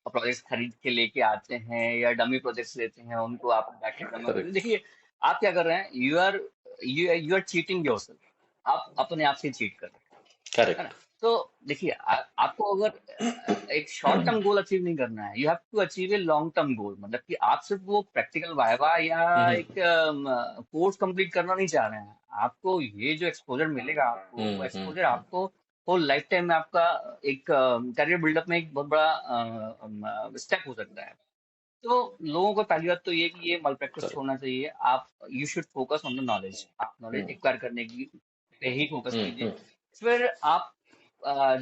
प्रोजेक्ट्स खरीद के लेके आते हैं या डमी प्रोजेक्ट्स लेते हैं, उनको आप बैक एंड डेमो करते हैं। करेक्ट। देखिए, आप क्या कर रहे हैं, यू आर चीटिंग योरसेल्फ। आप अपने आप से चीट कर रहे हैं, है ना? करेक्ट। तो देखिए, आपको अगर एक शॉर्ट टर्म गोल अचीव नहीं करना है, you have to achieve a long term goal. मतलब कि आप सिर्फ वो प्रैक्टिकल वाइवा या एक कोर्स कंप्लीट करना नहीं चाह रहे हैं। आपको ये जो एक्सपोजर मिलेगा, आपको वो एक्सपोजर आपको होल लाइफ टाइम में आपका एक करियर बिल्डअप में एक बहुत बड़ा स्टेप हो सकता है। तो लोगों को पहली बात तो ये कि ये मल प्रैक्टिस करेक्ट। छोड़ना चाहिए। आप you should focus on the knowledge. आप नॉलेज एक्वायर करने की पे ही फोकस कीजिए। फिर आप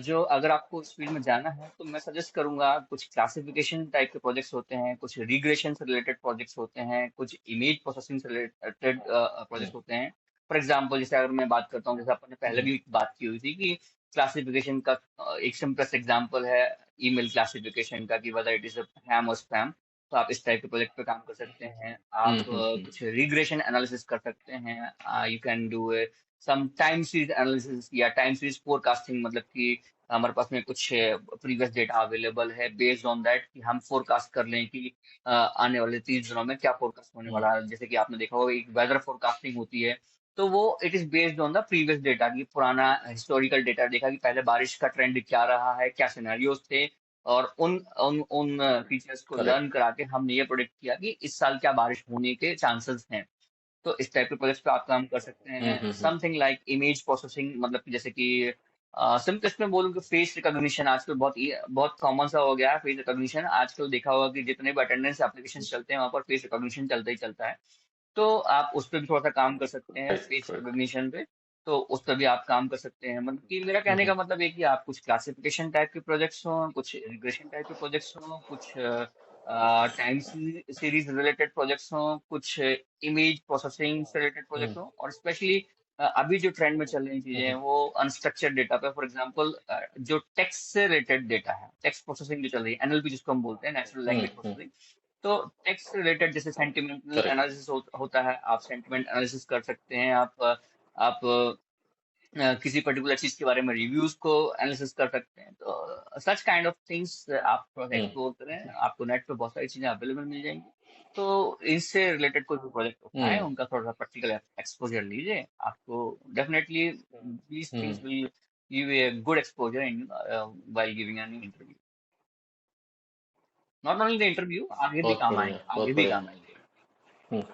जो अगर आपको इस फील्ड में जाना है, तो मैं सजेस्ट करूंगा, कुछ क्लासिफिकेशन टाइप के प्रोजेक्ट्स होते हैं, कुछ रिग्रेशन से रिलेटेड प्रोजेक्ट्स होते हैं, कुछ इमेज प्रोसेसिंग से रिलेटेड प्रोजेक्ट होते हैं। फॉर एग्जाम्पल, जैसे अगर मैं बात करता हूँ, जैसे अपन ने पहले भी बात की हुई थी कि क्लासिफिकेशन का एक सिंपलेस्ट एग्जाम्पल है ईमेल क्लासिफिकेशन का, कि वेदर इट इज हैम और स्पैम। तो आप इस टाइप के प्रोजेक्ट पे काम कर सकते हैं। आप कुछ रिग्रेशन एनालिसिस कर सकते हैं। You can do some time series analysis या टाइम सीरीज फोरकास्टिंग। मतलब कि हमारे पास में कुछ प्रीवियस डेटा अवेलेबल है, बेस्ड ऑन दैट कि हम फोरकास्ट कर लें कि आने वाले 30 दिनों में क्या फोरकास्ट होने वाला है। जैसे कि आपने देखा होगा, एक वेदर फोरकास्टिंग होती है, तो वो it is based on the previous data, की पुराना हिस्टोरिकल डेटा देखा कि पहले बारिश का ट्रेंड क्या रहा है, क्या सिनेरियोज थे, और उन उन उन फीचर्स को लर्न करेक्ट। करा के हमने ये प्रोडिक्ट किया कि इस साल क्या बारिश होने के चांसेस हैं। तो इस टाइप के प्रोजेक्ट्स पे आप काम कर सकते हैं। समथिंग लाइक इमेज प्रोसेसिंग, मतलब कि जैसे कि सिंपलेस्ट में बोलूँ कि फेस रिकॉग्निशन आजकल बहुत कॉमन सा हो गया है। फेस रिकॉग्निशन आजकल देखा होगा कि जितने भी अटेंडेंस एप्लीकेशन चलते हैं, वहाँ पर फेस रिकॉग्निशन चलता ही चलता है। तो आप उस पर भी थोड़ा सा काम कर सकते हैं, राइट। Face right. रिकॉग्निशन पे। तो उस पर भी आप काम कर सकते हैं। मतलब कि मेरा कहने का मतलब है कि आप कुछ क्लासिफिकेशन टाइप के प्रोजेक्ट्स हों, कुछ रिग्रेशन टाइप के प्रोजेक्ट्स हों, कुछ टाइम सीरीज रिलेटेड प्रोजेक्ट्स हों, कुछ इमेज प्रोसेसिंग से रिलेटेड प्रोजेक्ट हों, और स्पेशली अभी जो ट्रेंड में चल रही चीजें हैं वो अनस्ट्रक्चर्ड डेटा पे। फॉर एग्जांपल, जो टेक्स्ट से रिलेटेड डेटा है, टेक्स्ट प्रोसेसिंग जो चल रही है, एनएलपी जिसको हम बोलते हैं, नेचुरल लैंग्वेज प्रोसेसिंग। तो टेक्स्ट से रिलेटेड जैसे सेंटिमेंटल करेक्ट। एनालिसिस होता है, आप सेंटिमेंट एनालिसिस कर सकते हैं। आप किसी पर्टिकुलर चीज के बारे में रिव्यूज को एनालिसिस कर सकते हैं। तो सच काइंड ऑफ थिंग्स आप थोड़ा सा एक्सप्लोर करें, आपको नेट पे बहुत सारी चीजें अवेलेबल मिल जाएंगी। तो इनसे रिलेटेड कोई भी प्रोजेक्ट उठाएं, उनका थोड़ा सा प्रैक्टिकल एक्सपोजर लीजिए। आपको definitely these things will give a good exposure in while giving an interview. Not only the interview, आगे भी बहुत काम बढ़िया, आएंगे, आगे बहुत भी बढ़िया। काम आएंगे। हम्म।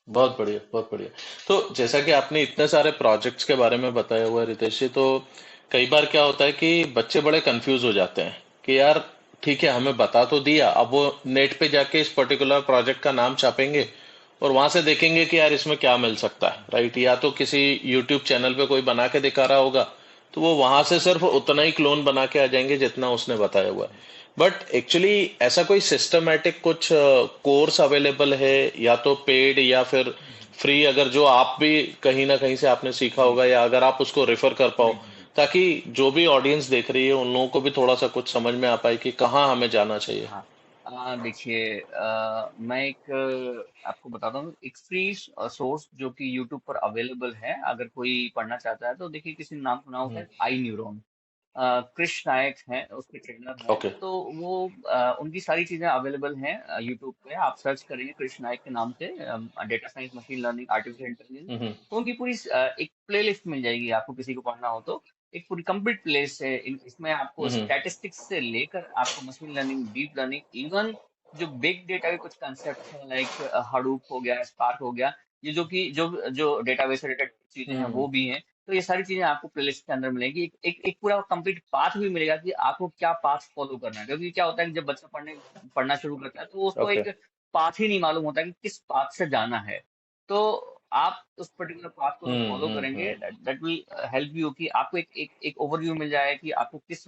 बहुत बढ़िया, बहुत बढ़िया। तो जैसा कि आपने इतने सारे प्रोजेक्ट्स के बारे में बताया हुआ है रितेश जी, तो कई बार क्या होता है कि बच्चे बड़े कंफ्यूज हो जाते हैं कि यार ठीक है, हमें बता तो दिया, अब वो नेट पे जाके इस पर्टिकुलर प्रोजेक्ट का नाम छापेंगे और वहां से देखेंगे कि यार इसमें क्या मिल सकता है, राइट? या तो किसी यूट्यूब चैनल पे कोई बना के दिखा रहा होगा, तो वो वहां से सिर्फ उतना ही क्लोन बना के आ जाएंगे जितना उसने बताया हुआ है। बट एक्चुअली ऐसा कोई सिस्टमेटिक कुछ कोर्स अवेलेबल है, या तो पेड या फिर फ्री, अगर जो आप भी कहीं ना कहीं से आपने सीखा जी, होगा, या अगर आप उसको रेफर कर पाओ, बिल्कुल बिल्कुल। ताकि जो भी ऑडियंस देख रही है उन लोगों को भी थोड़ा सा कुछ समझ में आ पाए कि कहाँ हमें जाना चाहिए। हाँ, देखिए, मैं एक आपको बताता हूँ एक फ्री सोर्स जो कि यूट्यूब पर अवेलेबल है। अगर कोई पढ़ना चाहता है तो देखिए, किसी ने नाम सुना होगा, आई न्यूरॉन। कृष्ण नायक हैं, उसके ट्रेनर हैं। ओके। तो वो उनकी सारी चीजें अवेलेबल हैं यूट्यूब पे। आप सर्च करेंगे कृष्ण नायक के नाम से, data science, machine learning, artificial intelligence. तो उनकी पूरी एक प्लेलिस्ट मिल जाएगी आपको, किसी को पढ़ना हो तो। एक पूरी कंप्लीट प्लेलिस्ट है। इसमें आपको स्टैटिस्टिक्स से लेकर आपको machine learning, deep learning, even जो बिग डेटा के कुछ कंसेप्ट हैं, लाइक हडूप हो गया, स्पार्क हो गया, ये जो कि जो जो डेटाबेस से रिलेटेड चीजें हैं वो भी हैं। तो ये सारी चीजें आपको प्लेलिस्ट के अंदर मिलेगी। एक पूरा कंप्लीट पाथ भी मिलेगा कि आपको क्या पाथ फॉलो करना है, क्योंकि क्या होता है कि जब बच्चा पढ़ना शुरू करता है तो उसको ओके। एक पाथ ही नहीं मालूम होता कि किस पाथ से जाना है। तो आप उस पर्टिकुलर पाथ को फॉलो करेंगे, दैट विल हेल्प यू कि आपको एक ओवरव्यू मिल जाए कि आपको किस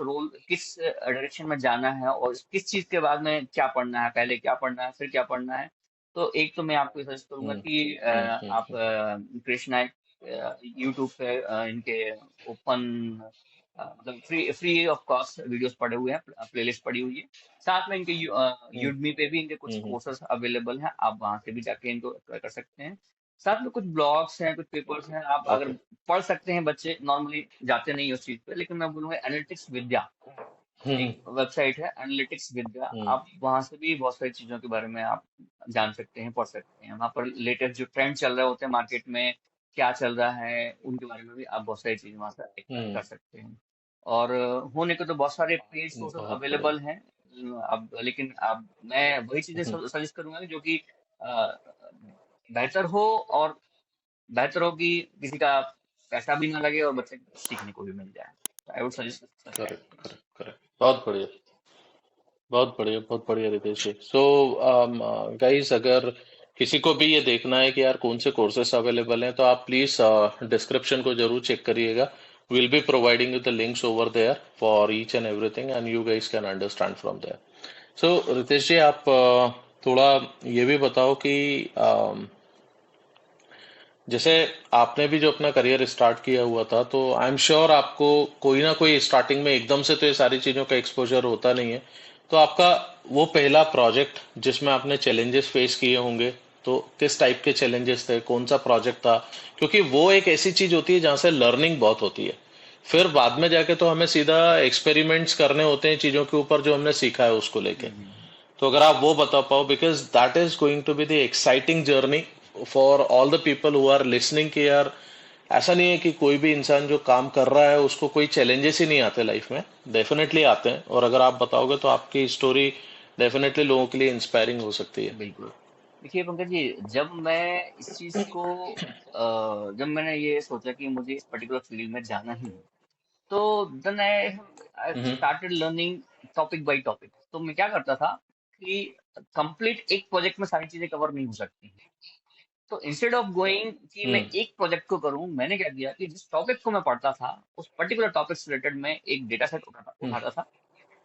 डायरेक्शन में जाना है और किस चीज के बाद में क्या पढ़ना है, पहले क्या पढ़ना है फिर क्या पढ़ना है। तो एक तो मैं आपको सजेस्ट करूंगा हम्म कि आप कृष्णा यूट्यूब पे इनके ओपन मतलब फ्री ऑफ कॉस्ट वीडियोस पड़े हुए हैं, प्लेलिस्ट पड़ी हुई है। साथ में इनके हम्म यूडमी पे भी इनके कुछ हम्म कोर्सेस अवेलेबल हैं, आप वहां से भी जाके इनको कर सकते हैं। साथ में कुछ ब्लॉग्स हैं, कुछ पेपर्स हैं, आप अगर ओके। पढ़ सकते हैं। बच्चे नॉर्मली जाते नहीं उस चीज पे, लेकिन मैं बोलूंगा एनालिटिक्स विद्या हम्म एक वेबसाइट है, एनालिटिक्स विद्या। हम्म आप वहां से भी बहुत सारी चीजों के बारे में आप जान सकते हैं, पढ़ सकते हैं। वहां पर लेटेस्ट जो ट्रेंड चल रहे होते हैं मार्केट में, क्या चल रहा है, उनके बारे में भी आप बहुत सारी चीजें वहां से हम्म कर सकते हैं। और होने को तो बहुत सारे पेड सोर्सेस बहुत बढ़िया। अवेलेबल हैं। अब लेकिन अब मैं वही चीजें हम्म सजेस्ट करूंगा कि जो कि बेहतर हो, और बेहतर हो कि किसी का पैसा भी ना लगे और बच्चे को सीखने को भी मिल जाए। I would suggest such that. Correct correct correct. बहुत बढ़िया, बहुत बढ़िया, बहुत बढ़िया रितेश जी। सो गाइस, अगर किसी को भी ये देखना है कि यार कौन से कोर्सेस अवेलेबल हैं, तो आप प्लीज डिस्क्रिप्शन को जरूर चेक करिएगा। Will be providing you the links over there for each and everything, and you guys can understand from there. So Ritesh ji, आप थोड़ा ये भी बताओ कि जैसे आपने भी जो अपना करियर स्टार्ट किया हुआ था, तो आई एम श्योर आपको कोई ना कोई स्टार्टिंग में एकदम से तो ये सारी चीजों का एक्सपोजर होता नहीं है। तो आपका वो पहला प्रोजेक्ट जिसमें आपने चैलेंजेस फेस किए होंगे, तो किस टाइप के चैलेंजेस थे, कौन सा प्रोजेक्ट था? क्योंकि वो एक ऐसी चीज होती है जहां से लर्निंग बहुत होती है। फिर बाद में जाके तो हमें सीधा एक्सपेरिमेंट्स करने होते हैं चीजों के ऊपर जो हमने सीखा है उसको लेके। हम्म। तो अगर आप वो बता पाओ, because that is going to be the exciting journey for all the people who are listening, कि यार ऐसा नहीं है कि कोई भी इंसान जो काम कर रहा है उसको कोई चैलेंजेस ही नहीं आते लाइफ में। डेफिनेटली आते हैं, और अगर आप बताओगे तो आपकी स्टोरी डेफिनेटली लोगों के लिए इंस्पायरिंग हो सकती है। बिल्कुल। देखिए पंकज जी, जब मैं इस चीज को जब मैंने ये सोचा कि मुझे इस पर्टिकुलर फील्ड में जाना ही है, तो then I hmm started learning topic by topic. तो मैं क्या करता था कि कंप्लीट एक प्रोजेक्ट में सारी चीजें कवर नहीं हो सकती। तो इंस्टेड ऑफ गोइंग कि मैं हम्म एक प्रोजेक्ट को करूं, मैंने क्या किया कि जिस टॉपिक को मैं पढ़ता था उस पर्टिकुलर टॉपिक से रिलेटेड मैं एक डेटा सेट हम्म उठाता था,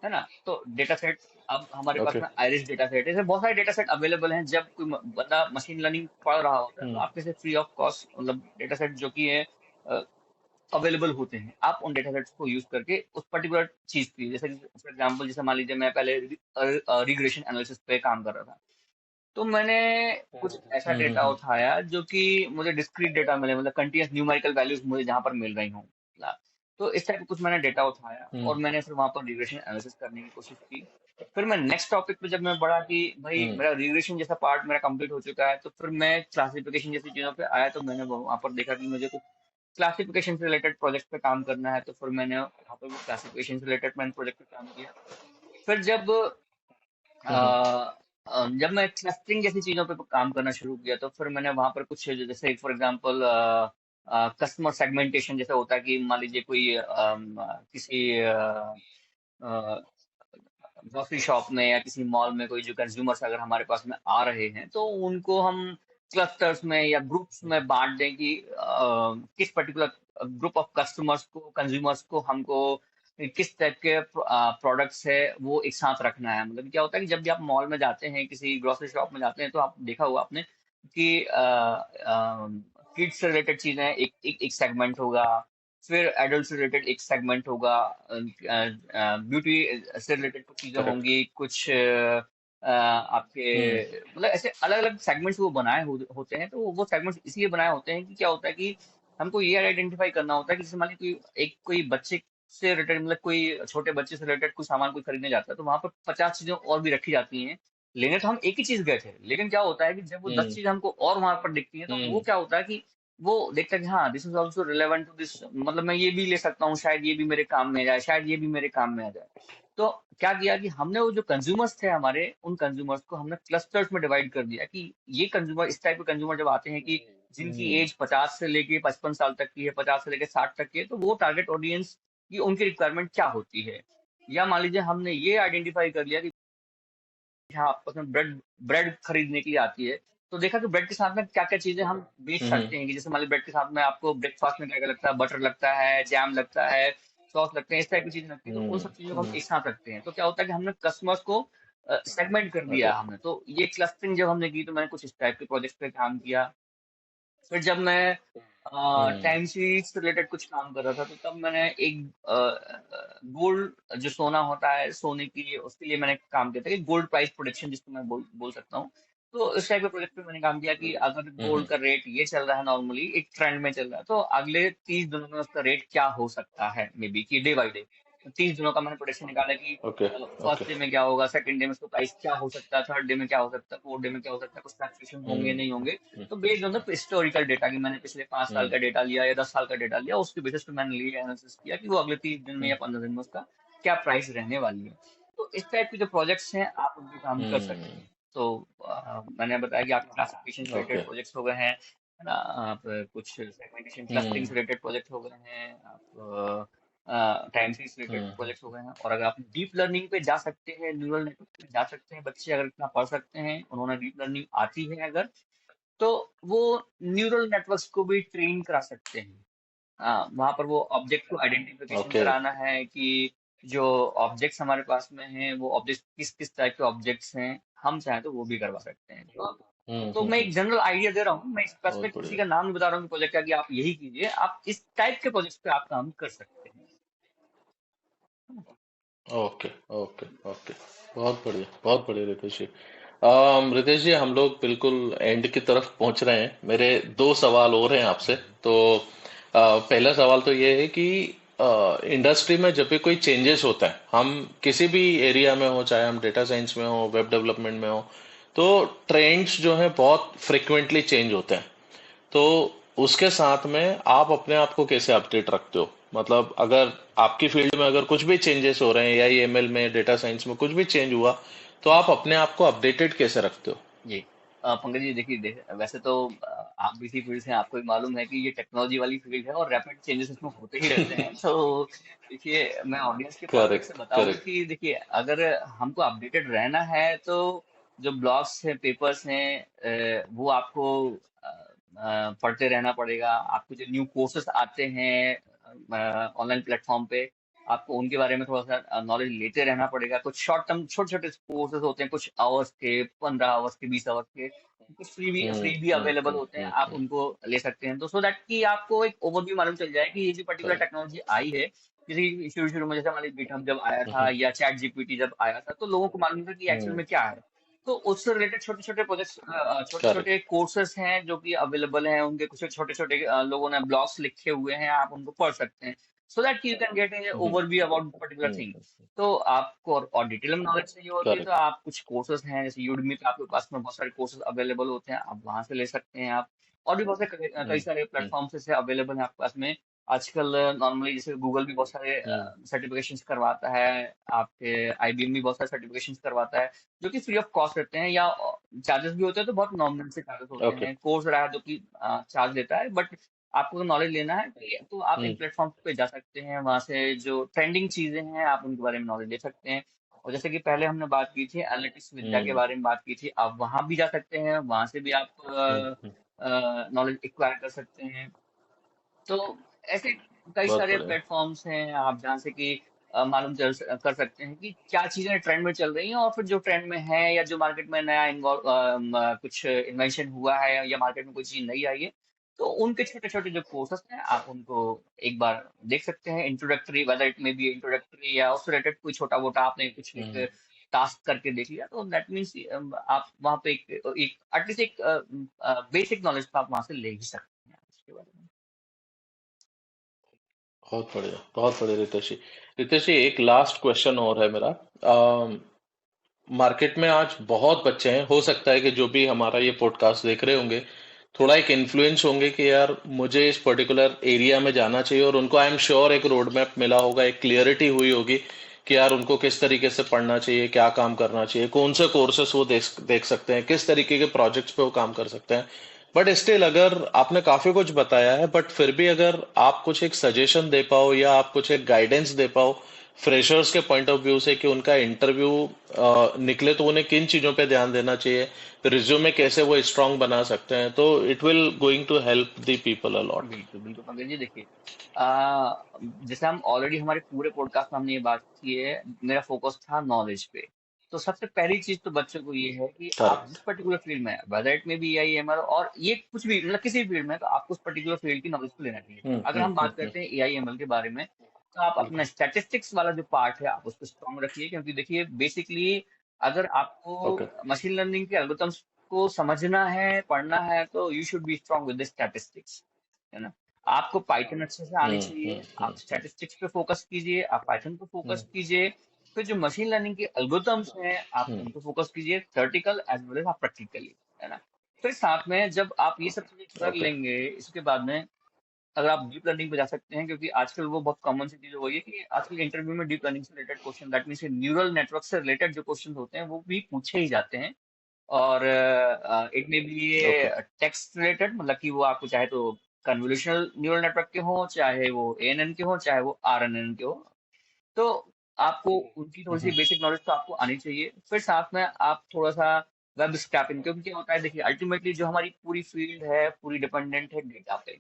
है ना। तो डेटा सेट, अब हमारे पास ओके। में आयरिस डेटा सेट, ऐसे बहुत सारे डेटा सेट अवेलेबल हैं। जब कोई बंदा मशीन लर्निंग पढ़ रहा होता है तो हम्म आपके से फ्री ऑफ कॉस्ट मतलब डेटा सेट जो कि है अवेलेबल होते हैं। आप उन डेटा सेट्स को यूज करके उस पर्टिकुलर चीज की, जैसे फॉर एग्जांपल जैसे मान लीजिए मैं पहले रिग्रेशन एनालिसिस पे काम कर रहा था, तो मैंने कुछ ऐसा डेटा हम्म उठाया जो कि मुझे डिस्क्रीट डेटा मिले, मतलब कंटीन्यूअस न्यूमेरिकल वैल्यूज मुझे जहां पर मिल रही हों। तो इस टाइप का कुछ मैंने डेटा उठाया हम्म और मैंने फिर वहां पर रिग्रेशन एनालिसिस करने की कोशिश की। फिर मैं नेक्स्ट टॉपिक पे जब मैं बढ़ा कि भाई हम्म मेरा रिग्रेशन जैसा पार्ट मेरा कंप्लीट हो चुका है, तो फिर मैं क्लासिफिकेशन जैसी चीजों पे आया। तो मैंने वहां पर देखा कि मुझे कुछ क्लासिफिकेशन से रिलेटेड प्रोजेक्ट पे काम करना है, तो फिर मैंने वहां पर वो क्लासिफिकेशन से रिलेटेड मैंने प्रोजेक्ट पे काम किया। फिर हम्म जब मैं क्लस्टरिंग जैसी चीजों पे काम करना शुरू किया, तो फिर मैंने वहां पर कुछ जैसे फॉर एग्जांपल कस्टमर सेगमेंटेशन जैसे होता है कि मान लीजिए कोई किसी ग्रोसरी शॉप में या किसी मॉल में कोई जो कंज्यूमर्स अगर हमारे पास में आ रहे हैं, तो उनको हम क्लस्टर्स में या ग्रुप्स में बांट दें कि किस पर्टिकुलर ग्रुप ऑफ कस्टमर्स को, कंज्यूमर्स को हमको किस टाइप के प्रोडक्ट्स है वो एक साथ रखना है। मतलब क्या होता है कि जब भी आप मॉल में जाते हैं, किसी ग्रोसरी शॉप में जाते हैं, तो आप देखा होगा आपने कि किड्स से रिलेटेड चीजें एक सेगमेंट होगा, फिर एडल्ट से रिलेटेड एक सेगमेंट होगा, ब्यूटी से रिलेटेड कुछ चीजें करेक्ट। होंगी, कुछ आपके हम्म मतलब ऐसे अलग अलग सेगमेंट्स वो बनाए होते हैं। तो वो सेगमेंट्स इसलिए बनाए होते हैं कि क्या होता है कि हमको ये आइडेंटिफाई करना होता है कि जैसे मान लीजिए कोई बच्चे से रिलेटेड, मतलब कोई छोटे बच्चे से रिलेटेड कोई सामान कोई खरीदने जाता है, तो वहां पर 50 चीजें और भी रखी जाती हैं। लेने तो हम एक ही चीज गए थे, लेकिन क्या होता है कि जब वो 10 चीज हमको और वहां पर दिखती हैं, तो वो हम्म क्या होता है कि वो देखता है कि हाँ this is also relevant to this, मतलब मैं ये भी ले सकता हूँ, शायद ये भी मेरे काम में आ जाए, शायद ये भी मेरे काम में आ जाए। तो क्या किया कि हमने वो जो कंज्यूमर्स थे हमारे, उन कंज्यूमर्स को हमने क्लस्टर्स में डिवाइड कर दिया कि ये कंज्यूमर, इस टाइप के कंज्यूमर जब आते हैं कि जिनकी हम्म एज 50 से लेके 55 साल तक की है, 50 से लेके 60 तक की है, तो वो टारगेट ऑडियंस की उनकी रिक्वायरमेंट क्या होती है। या मान लीजिए हमने ये आइडेंटिफाई कर लिया कि हाँ, आपस में ब्रेड ब्रेड खरीदने के लिए आती है, तो देखा कि ब्रेड के साथ में क्या क्या चीजें हम बेच हम्म सकते हैं, कि जैसे मान लीजिए ब्रेड के साथ में आपको ब्रेकफास्ट में क्या क्या लगता है, बटर लगता है, जैम लगता है, सॉस लगते हैं, इस टाइप की चीजें लगती है, तो उन सब चीजों को हम हम्म। एक साथ रखते हैं। तो क्या होता है कि हमने कस्टमर्स को सेगमेंट कर ओके। दिया हमने। तो ये क्लस्टरिंग जब हमने की, तो मैंने कुछ इस टाइप के प्रोजेक्ट पे काम किया। फिर जब मैं हम्म टाइम सीरीज से रिलेटेड कुछ काम कर रहा था, तो तब मैंने एक गोल्ड, जो सोना होता है, सोने की, उसके लिए मैंने काम किया था कि गोल्ड प्राइस प्रोडिक्शन, जिसको मैं बोल सकता हूँ। तो इस टाइप के प्रोजेक्ट पे मैंने काम किया कि अगर हम्म गोल्ड का रेट ये चल रहा है, नॉर्मली एक ट्रेंड में चल रहा है, तो अगले 30 दिनों में उसका रेट क्या हो सकता है, मे बी कि डे बाई डे 30 दिनों का मैंने प्रोडिक्शन निकाला कि ओके फर्स्ट ओके। डे में क्या होगा, सेकंड डे में उसका प्राइस क्या हो सकता है, थर्ड डे में क्या हो सकता है, फोर्थ डे में क्या हो सकता है, कुछ फ्लक्चुएशन होंगे नहीं होंगे। हम्म तो based on the historical data, कि मैंने पिछले 5 साल हम्म का डेटा लिया या 10 साल का डेटा लिया, उसके बेसिस पे मैंने लिए एनालिसिस किया कि वो अगले 30 दिन में या हम्म 15 दिन में उसका क्या प्राइस रहने वाली है। तो इस टाइप के जो प्रोजेक्ट्स हैं, आप उन पे काम कर सकते हैं। तो मैंने बताया कि आपके क्लासिफिकेशन से ओके। रिलेटेड प्रोजेक्ट्स हो गए हैं, है ना, आप कुछ सेगमेंटेशन क्लस्टरिंग हम्म से रिलेटेड प्रोजेक्ट हो गए हैं, आप टाइम सीरीज रिलेटेड हम्म प्रोजेक्ट्स हो गए हैं। और अगर आप डीप लर्निंग पे जा सकते हैं, न्यूरल नेटवर्क पे जा सकते हैं, बच्चे अगर इतना पढ़ सकते हैं, उन्होंने डीप लर्निंग आती है अगर, तो वो न्यूरल नेटवर्क्स को भी ट्रेन करा सकते हैं। हाँ, वहां पर वो ऑब्जेक्ट को आइडेंटिफिकेशन ओके। कराना है कि जो ऑब्जेक्ट्स हमारे पास में हैं, वो ऑब्जेक्ट किस किस टाइप के ऑब्जेक्ट्स हैं, हम चाहें तो वो भी करवा सकते हैं। तो मैं एक जनरल आइडिया दे रहा हूँ, मैं बहुत स्पेसिफिक किसी बढ़िया। का नाम नहीं बता रहा हूँ कि प्रोजेक्ट का, कि आप यही कीजिए, आप इस टाइप के प्रोजेक्ट पे आप काम कर सकते हैं। Okay okay okay. बहुत बढ़िया रितेश जी। रितेश जी, हम लोग बिल्कुल एंड की तरफ पहुंच रहे हैं। मेरे दो सवाल और हैं आपसे। तो पहला सवाल तो ये है कि इंडस्ट्री में जब भी कोई चेंजेस होता है, हम किसी भी एरिया में हो, चाहे हम डेटा साइंस में हो, वेब डेवलपमेंट में हो, तो ट्रेंड्स जो है बहुत फ्रिक्वेंटली चेंज होते हैं। तो उसके साथ में आप अपने आप को कैसे अपडेट रखते हो? मतलब अगर आपकी फील्ड में अगर कुछ भी चेंजेस हो रहे हैं, या एमएल में, डेटा साइंस में कुछ भी चेंज हुआ, तो आप अपने आप को अपडेटेड कैसे रखते हो? जी, पंकज जी, देखिए वैसे तो आप भी इसी फील्ड से हैं, आपको भी मालूम है कि ये टेक्नोलॉजी वाली फील्ड है और रैपिड चेंजेस इसमें होते ही रहते हैं। तो देखिए, मैं ऑडियंस के पॉइंट ऑफ से करेक्ट बताऊं करेक्ट। कि देखिए, अगर हमको अपडेटेड रहना है, तो जो ब्लॉग्स हैं, पेपर्स हैं, वो आपको पढ़ते रहना पड़ेगा। आपको जो न्यू कोर्सेस आते हैं ऑनलाइन प्लेटफॉर्म पे, आपको उनके बारे में थोड़ा सा नॉलेज लेते रहना पड़ेगा। कुछ शॉर्ट टर्म छोटे छोटे कोर्सेज होते हैं, कुछ आवर्स के, 15 आवर्स के, 20 आवर्स के, कुछ फ्री भी अवेलेबल होते हैं, आप उनको ले सकते हैं। तो सो दैट कि आपको एक ओवरव्यू मालूम चल जाए कि ये जो पर्टिकुलर करेक्ट। टेक्नोलॉजी आई है, किसी शुरू शुरू में, जैसे हमारे गिटहब जब आया था या चैट जीपीटी जब आया था, तो लोगों को मालूम था कि एक्चुअल में क्या है। तो उससे रिलेटेड छोटे छोटे प्रोजेक्ट्स, छोटे छोटे करेक्ट। कोर्सेज हैं जो कि अवेलेबल हैं, उनके कुछ छोटे छोटे लोगों ने ब्लॉग्स लिखे हुए हैं, आप उनको पढ़ सकते हैं, so that you can get A overview about particular thing. तो आपको और डिटेल में नॉलेज चाहिए होती है, तो करेक्ट। आप कुछ कोर्सेज हैं, जैसे यूडमी पे आपके पास में बहुत सारे कोर्सेज अवेलेबल होते हैं, आप वहां से ले सकते हैं। आप और भी बहुत सारे कई सारे प्लेटफॉर्म्स ऐसे अवेलेबल हैं आपके पास में आजकल। नॉर्मली जैसे गूगल भी बहुत सारे सर्टिफिकेशंस करवाता है, आपके आईबीएम भी बहुत सारे सर्टिफिकेशंस करवाता है, जो कि फ्री ऑफ कॉस्ट रहते हैं, या चार्जेस भी होते हैं तो बहुत नॉमिनल से चार्जेस होते ओके। हैं। कोर्स रहा है जो कि चार्ज देता है, बट आपको नॉलेज लेना है तो आप इन प्लेटफॉर्म पे जा सकते हैं, वहां से जो ट्रेंडिंग चीजें हैं आप उनके बारे में नॉलेज ले सकते हैं। और जैसे कि पहले हमने बात की थी एनालिटिक्स विद्या के बारे में बात की थी, आप वहां भी जा सकते हैं, वहां से भी आप नॉलेज एक्वायर कर सकते हैं। तो ऐसे कई बहुत सारे बढ़िया। प्लेटफॉर्म्स हैं, आप जहाँ से कि मालूम कर सकते हैं कि क्या चीजें ट्रेंड में चल रही हैं, और फिर जो ट्रेंड में है या जो मार्केट में नया इन्वॉल्व कुछ इन्वेंशन हुआ है या मार्केट में कोई चीज नई आई है, तो उनके छोटे छोटे जो कोर्सेस हैं आप उनको एक बार देख सकते हैं। इंट्रोडक्टरी, वेदर इट में बी इंट्रोडक्टरी या उससे रिलेटेड कोई छोटा मोटा आपने कुछ एक टास्क करके देख लिया, तो दैट मीन्स आप वहाँ पे एक एटलीस्ट एक बेसिक नॉलेज तो आप वहां से ले ही सकते हैं इसके बारे में। बहुत बढ़िया रितेश जी। रितेश जी, एक लास्ट क्वेश्चन और है मेरा। मार्केट में आज बहुत बच्चे हैं, हो सकता है कि जो भी हमारा ये पॉडकास्ट देख रहे होंगे, थोड़ा एक इन्फ्लुएंस होंगे कि यार मुझे इस पर्टिकुलर एरिया में जाना चाहिए, और उनको आई एम श्योर एक रोड मैप मिला होगा, एक क्लियरिटी हुई होगी कि यार उनको किस तरीके से पढ़ना चाहिए, क्या काम करना चाहिए, कौन से कोर्सेस वो देख सकते हैं, किस तरीके के प्रोजेक्ट्स पे वो काम कर सकते हैं। बट स्टिल अगर आपने काफी कुछ बताया है, बट फिर भी अगर आप कुछ एक सजेशन दे पाओ या आप कुछ एक गाइडेंस दे पाओ फ्रेशर्स के पॉइंट ऑफ व्यू से कि उनका इंटरव्यू निकले तो उन्हें किन चीजों पे ध्यान देना चाहिए, रिज्यूमे कैसे वो स्ट्रांग बना सकते हैं, तो it will going to help the people a lot. बिल्कुल बिल्कुल पंकज जी, देखिए आ, जैसे हम ऑलरेडी हमारे पूरे पॉडकास्ट में हमने ये बात की है, मेरा फोकस था नॉलेज पे। तो सबसे पहली चीज तो बच्चों को ये है कि आप करेक्ट। जिस पर्टिकुलर फील्ड में, वेदर इट में बी आई एम एल और ये कुछ भी मतलब किसी भी फील्ड में, तो आपको उस पर्टिकुलर फील्ड की नॉलेज को लेना चाहिए। अगर हम बात करते हैं ए आई एम एल के बारे में, तो आप अपना बिल्कुल। स्टैटिस्टिक्स वाला जो पार्ट है आप उसको स्ट्रॉन्ग रखिए, क्योंकि देखिए बेसिकली अगर आपको ओके। मशीन लर्निंग के एल्गोरिथम्स को समझना है, पढ़ना है, तो you should be strong with the statistics, है ना। आपको पाइथन अच्छे से आनी चाहिए, आप स्टैटिस्टिक्स पे फोकस कीजिए, आप पाइथन पे फोकस कीजिए। फिर जो मशीन लर्निंग के एल्गोरिथम्स हैं आप उन पे फोकस कीजिए, थ्योरेटिकल एज वेल एज आप प्रैक्टिकली, है ना। फिर साथ में जब आप ये सब चीजें कर ओके। लेंगे, इसके बाद में अगर आप डीप लर्निंग पे जा सकते हैं, क्योंकि आजकल वो बहुत कॉमन सी चीज हो गई है कि आजकल इंटरव्यू में डीप लर्निंग से related question, that means neural network से रिलेटेड जो क्वेश्चन होते हैं वो भी पूछे ही जाते हैं। और इट में भी ओके। ये टेक्स्ट रिलेटेड, मतलब कि वो आपको चाहे तो कन्वोल्यूशनल न्यूरल नेटवर्क के हो, चाहे वो एएनएन के हो, चाहे वो आरएनएन के हो, तो आपको उनकी थोड़ी सी बेसिक नॉलेज तो आपको आनी चाहिए। फिर साथ में आप थोड़ा सा वेब स्क्रैपिंग, क्योंकि क्या होता है देखिए अल्टीमेटली जो हमारी पूरी फील्ड है पूरी डिपेंडेंट है डेटा पे।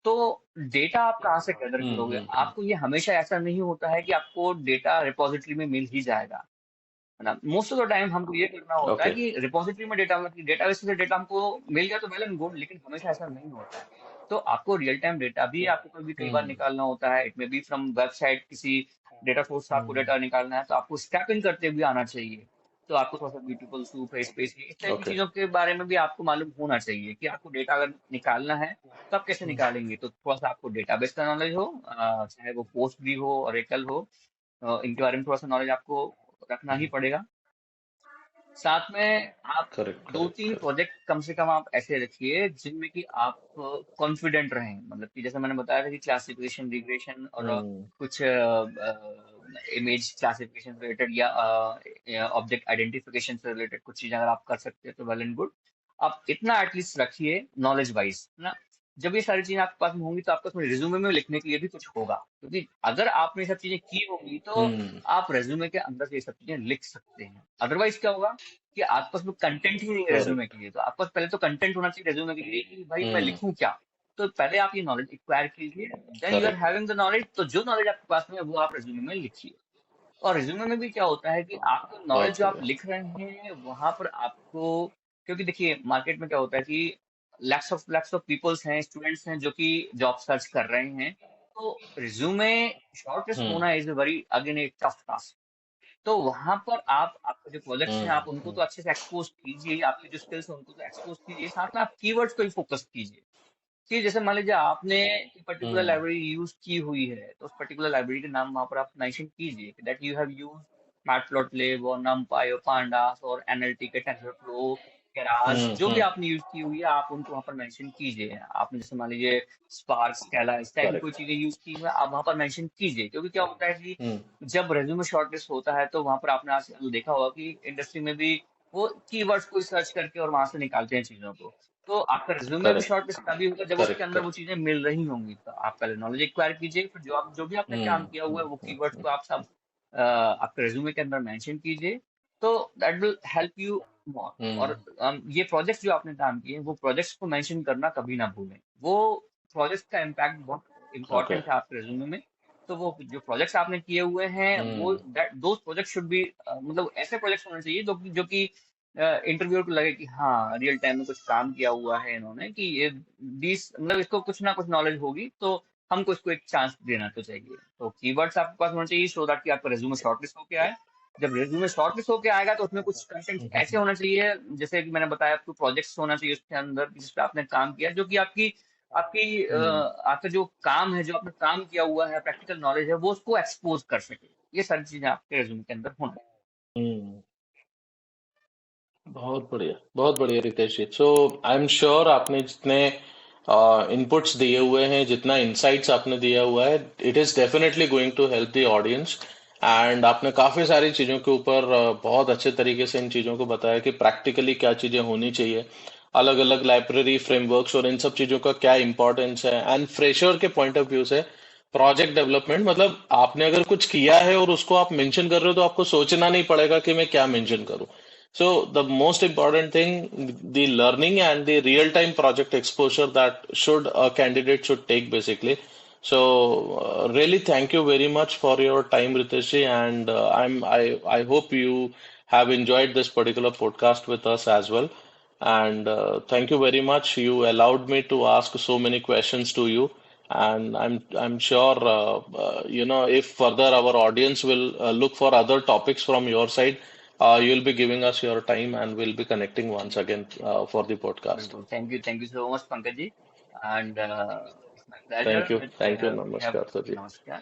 तो डेटा आप कहाँ से गैदर करोगे? आपको ये हमेशा ऐसा नहीं होता है कि आपको डेटा रिपोजिटरी में मिल ही जाएगा, है ना। मोस्ट ऑफ द टाइम हमको ये करना होता है ओके। कि रिपोजिटरी में डेटा, मतलब डेटाबेस से डेटा हमको मिल गया तो वेल एंड गुड, लेकिन हमेशा ऐसा नहीं होता है। तो आपको रियल टाइम डेटा भी आपको कभी कई बार निकालना होता है, इट में बी फ्रॉम वेबसाइट, किसी डेटा सोर्स से आपको डेटा निकालना है, तो आपको स्क्रैपिंग करते हुए आना चाहिए। तो आपको थोड़ा सा ब्यूटीफुल सूप है, स्पेस है, इस टाइप की ओके। चीजों के बारे में भी आपको मालूम होना चाहिए कि आपको डेटा अगर निकालना है तो आप कैसे निकालेंगे। तो थोड़ा सा आपको डेटाबेस का नॉलेज हो, चाहे वो पोस्ट भी हो, ओरेकल हो, इनके बारे में थोड़ा सा नॉलेज आपको रखना ही पड़ेगा। साथ में आप करेक्ट, दो करेक्ट, तीन करेक्ट। प्रोजेक्ट कम से कम आप ऐसे रखिए जिनमें कि आप कॉन्फिडेंट रहें, मतलब कि जैसे मैंने बताया था कि क्लासिफिकेशन, रिग्रेशन और कुछ इमेज क्लासिफिकेशन रिलेटेड या ऑब्जेक्ट आइडेंटिफिकेशन से रिलेटेड कुछ चीजें अगर आप कर सकते हैं तो वेल एंड गुड। आप इतना एटलीस्ट रखिए नॉलेज वाइज, ना। जब ये सारी चीजें आपके पास में होंगी तो आपके पास रिज्यूमे में लिखने के लिए भी कुछ होगा, क्योंकि अगर आपने ये सब चीजें की होंगी तो आप रेज्यूमे के अंदर से ये सब चीजें लिख सकते हैं। अदरवाइज क्या होगा कि आपके पास में कंटेंट ही नहीं है रेज्यूमे करेक्ट। के लिए। तो आपके पास पहले तो कंटेंट होना चाहिए रेज्यूमे के लिए कि भाई मैं लिखूं क्या। तो पहले आप ये नॉलेज एक्वायर कीजिए, then you are correct. Having the knowledge, तो जो नॉलेज आपके पास में है वो आप रेज्यूमे में लिखिए। और रिज्यूमे में भी क्या होता है कि आपको नॉलेज बहुत जो आप बढ़िया। लिख रहे हैं वहां पर आपको, क्योंकि देखिए मार्केट में क्या होता है कि लैक्स ऑफ पीपल्स हैं, स्टूडेंट्स हैं जो कि जॉब सर्च कर रहे हैं। तो रिज्यूमे शॉर्टलिस्ट होना is very again A tough task. तो वहां पर आप आपके जो प्रोजेक्ट्स हैं आप उनको तो अच्छे से एक्सपोज कीजिए, आपकी जो स्किल्स हैं उनको तो एक्सपोज कीजिए, साथ में आप कीवर्ड्स पे भी फोकस कीजिए। कि जैसे मान लीजिए आपने पर्टिकुलर लाइब्रेरी यूज की हुई है, तो उस पर्टिकुलर लाइब्रेरी के नाम वहां पर आप मेंशन कीजिए that you have used matplotlib और numpy और pandas और एनएलटीके, टेंसरफ्लो, केरास, जो भी आपने यूज की हुई है आप उनको वहां पर मेंशन कीजिए। आपने जैसे मान लीजिए स्पार्क, स्केला, इस टाइप की कोई करेक्ट। चीजें यूज की हुई है आप वहां पर मेंशन कीजिए। क्योंकि क्या होता है कि जब रेज्यूमे शॉर्टलिस्ट होता है तो वहां पर आपने आजकल देखा होगा कि इंडस्ट्री में भी वो कीवर्ड्स को सर्च करके और वहां से निकालते हैं चीजों को। तो आपका रिज्यूमे भी करेक्ट, शॉर्टलिस्ट तभी होगा जब उसके करेक्ट, अंदर वो करेक्ट। चीजें मिल रही होंगी। तो आप पहले नॉलेज एक्वायर कीजिए, फिर जो भी आपने काम किया हुआ है वो कीवर्ड्स को आप सब आपके रिज्यूमे के अंदर मेंशन कीजिए। तो that will help you more. और ये प्रोजेक्ट्स जो आपने काम किए हैं वो प्रोजेक्ट्स को मेंशन करना कभी ना भूलें। वो प्रोजेक्ट का इम्पैक्ट बहुत ओके। इंपॉर्टेंट है आपके रिज्यूमे में। तो वो जो प्रोजेक्ट्स आपने किए हुए हैं वो दोज प्रोजेक्ट शुड बी, मतलब ऐसे प्रोजेक्ट्स होने चाहिए जो कि इंटरव्यूअर को लगे कि हाँ रियल टाइम में कुछ काम किया हुआ है इन्होंने, कि ये 20 मतलब इसको कुछ ना कुछ नॉलेज होगी, तो हमको इसको एक चांस देना तो चाहिए। तो कीवर्ड्स आपके पास होना चाहिए सो दैट कि आपका रेज्यूमे शॉर्टलिस्ट होके आए। जब रेज्यूमे शॉर्टलिस्ट होके आएगा तो उसमें कुछ कंटेंट ऐसे होना चाहिए, जैसे कि मैंने बताया आपको प्रोजेक्ट्स होना चाहिए उसके अंदर जिस पे आपने काम किया, जो कि आपकी आपकी आपका जो काम है, जो आपने काम किया हुआ है, प्रैक्टिकल नॉलेज है, वो उसको एक्सपोज कर सके। ये सारी चीजें आपके रेज्यूमे के अंदर होना बहुत बढ़िया रितेश जी। सो आई एम श्योर आपने जितने इनपुट्स दिए हुए हैं, जितना इंसाइट्स आपने दिया हुआ है, it is definitely going to help the audience. And आपने काफी सारी चीजों के ऊपर बहुत अच्छे तरीके से इन चीजों को बताया कि प्रैक्टिकली क्या चीजें होनी चाहिए, अलग अलग लाइब्रेरी फ्रेमवर्क्स और इन सब चीजों का क्या इंपॉर्टेंस है। एंड फ्रेशर के पॉइंट ऑफ व्यू से प्रोजेक्ट डेवलपमेंट मतलब आपने अगर कुछ किया है और उसको आप मेंशन कर रहे हो तो आपको सोचना नहीं पड़ेगा कि मैं क्या मेंशन करूं। So the most important thing, the learning and the real-time project exposure that should a candidate should take basically. So really thank you very much for your time, Ritesh ji, and I hope you have enjoyed this particular podcast with us as well. And thank you very much. You allowed me to ask so many questions to you, and I'm sure if further our audience will look for other topics from your side, you'll be giving us your time, and we'll be connecting once again for the podcast. बिल्कुल, thank you so much Pankaj ji, and it's my pleasure Thank you, we thank you, have Namaskar, sir ji. नमस्कार।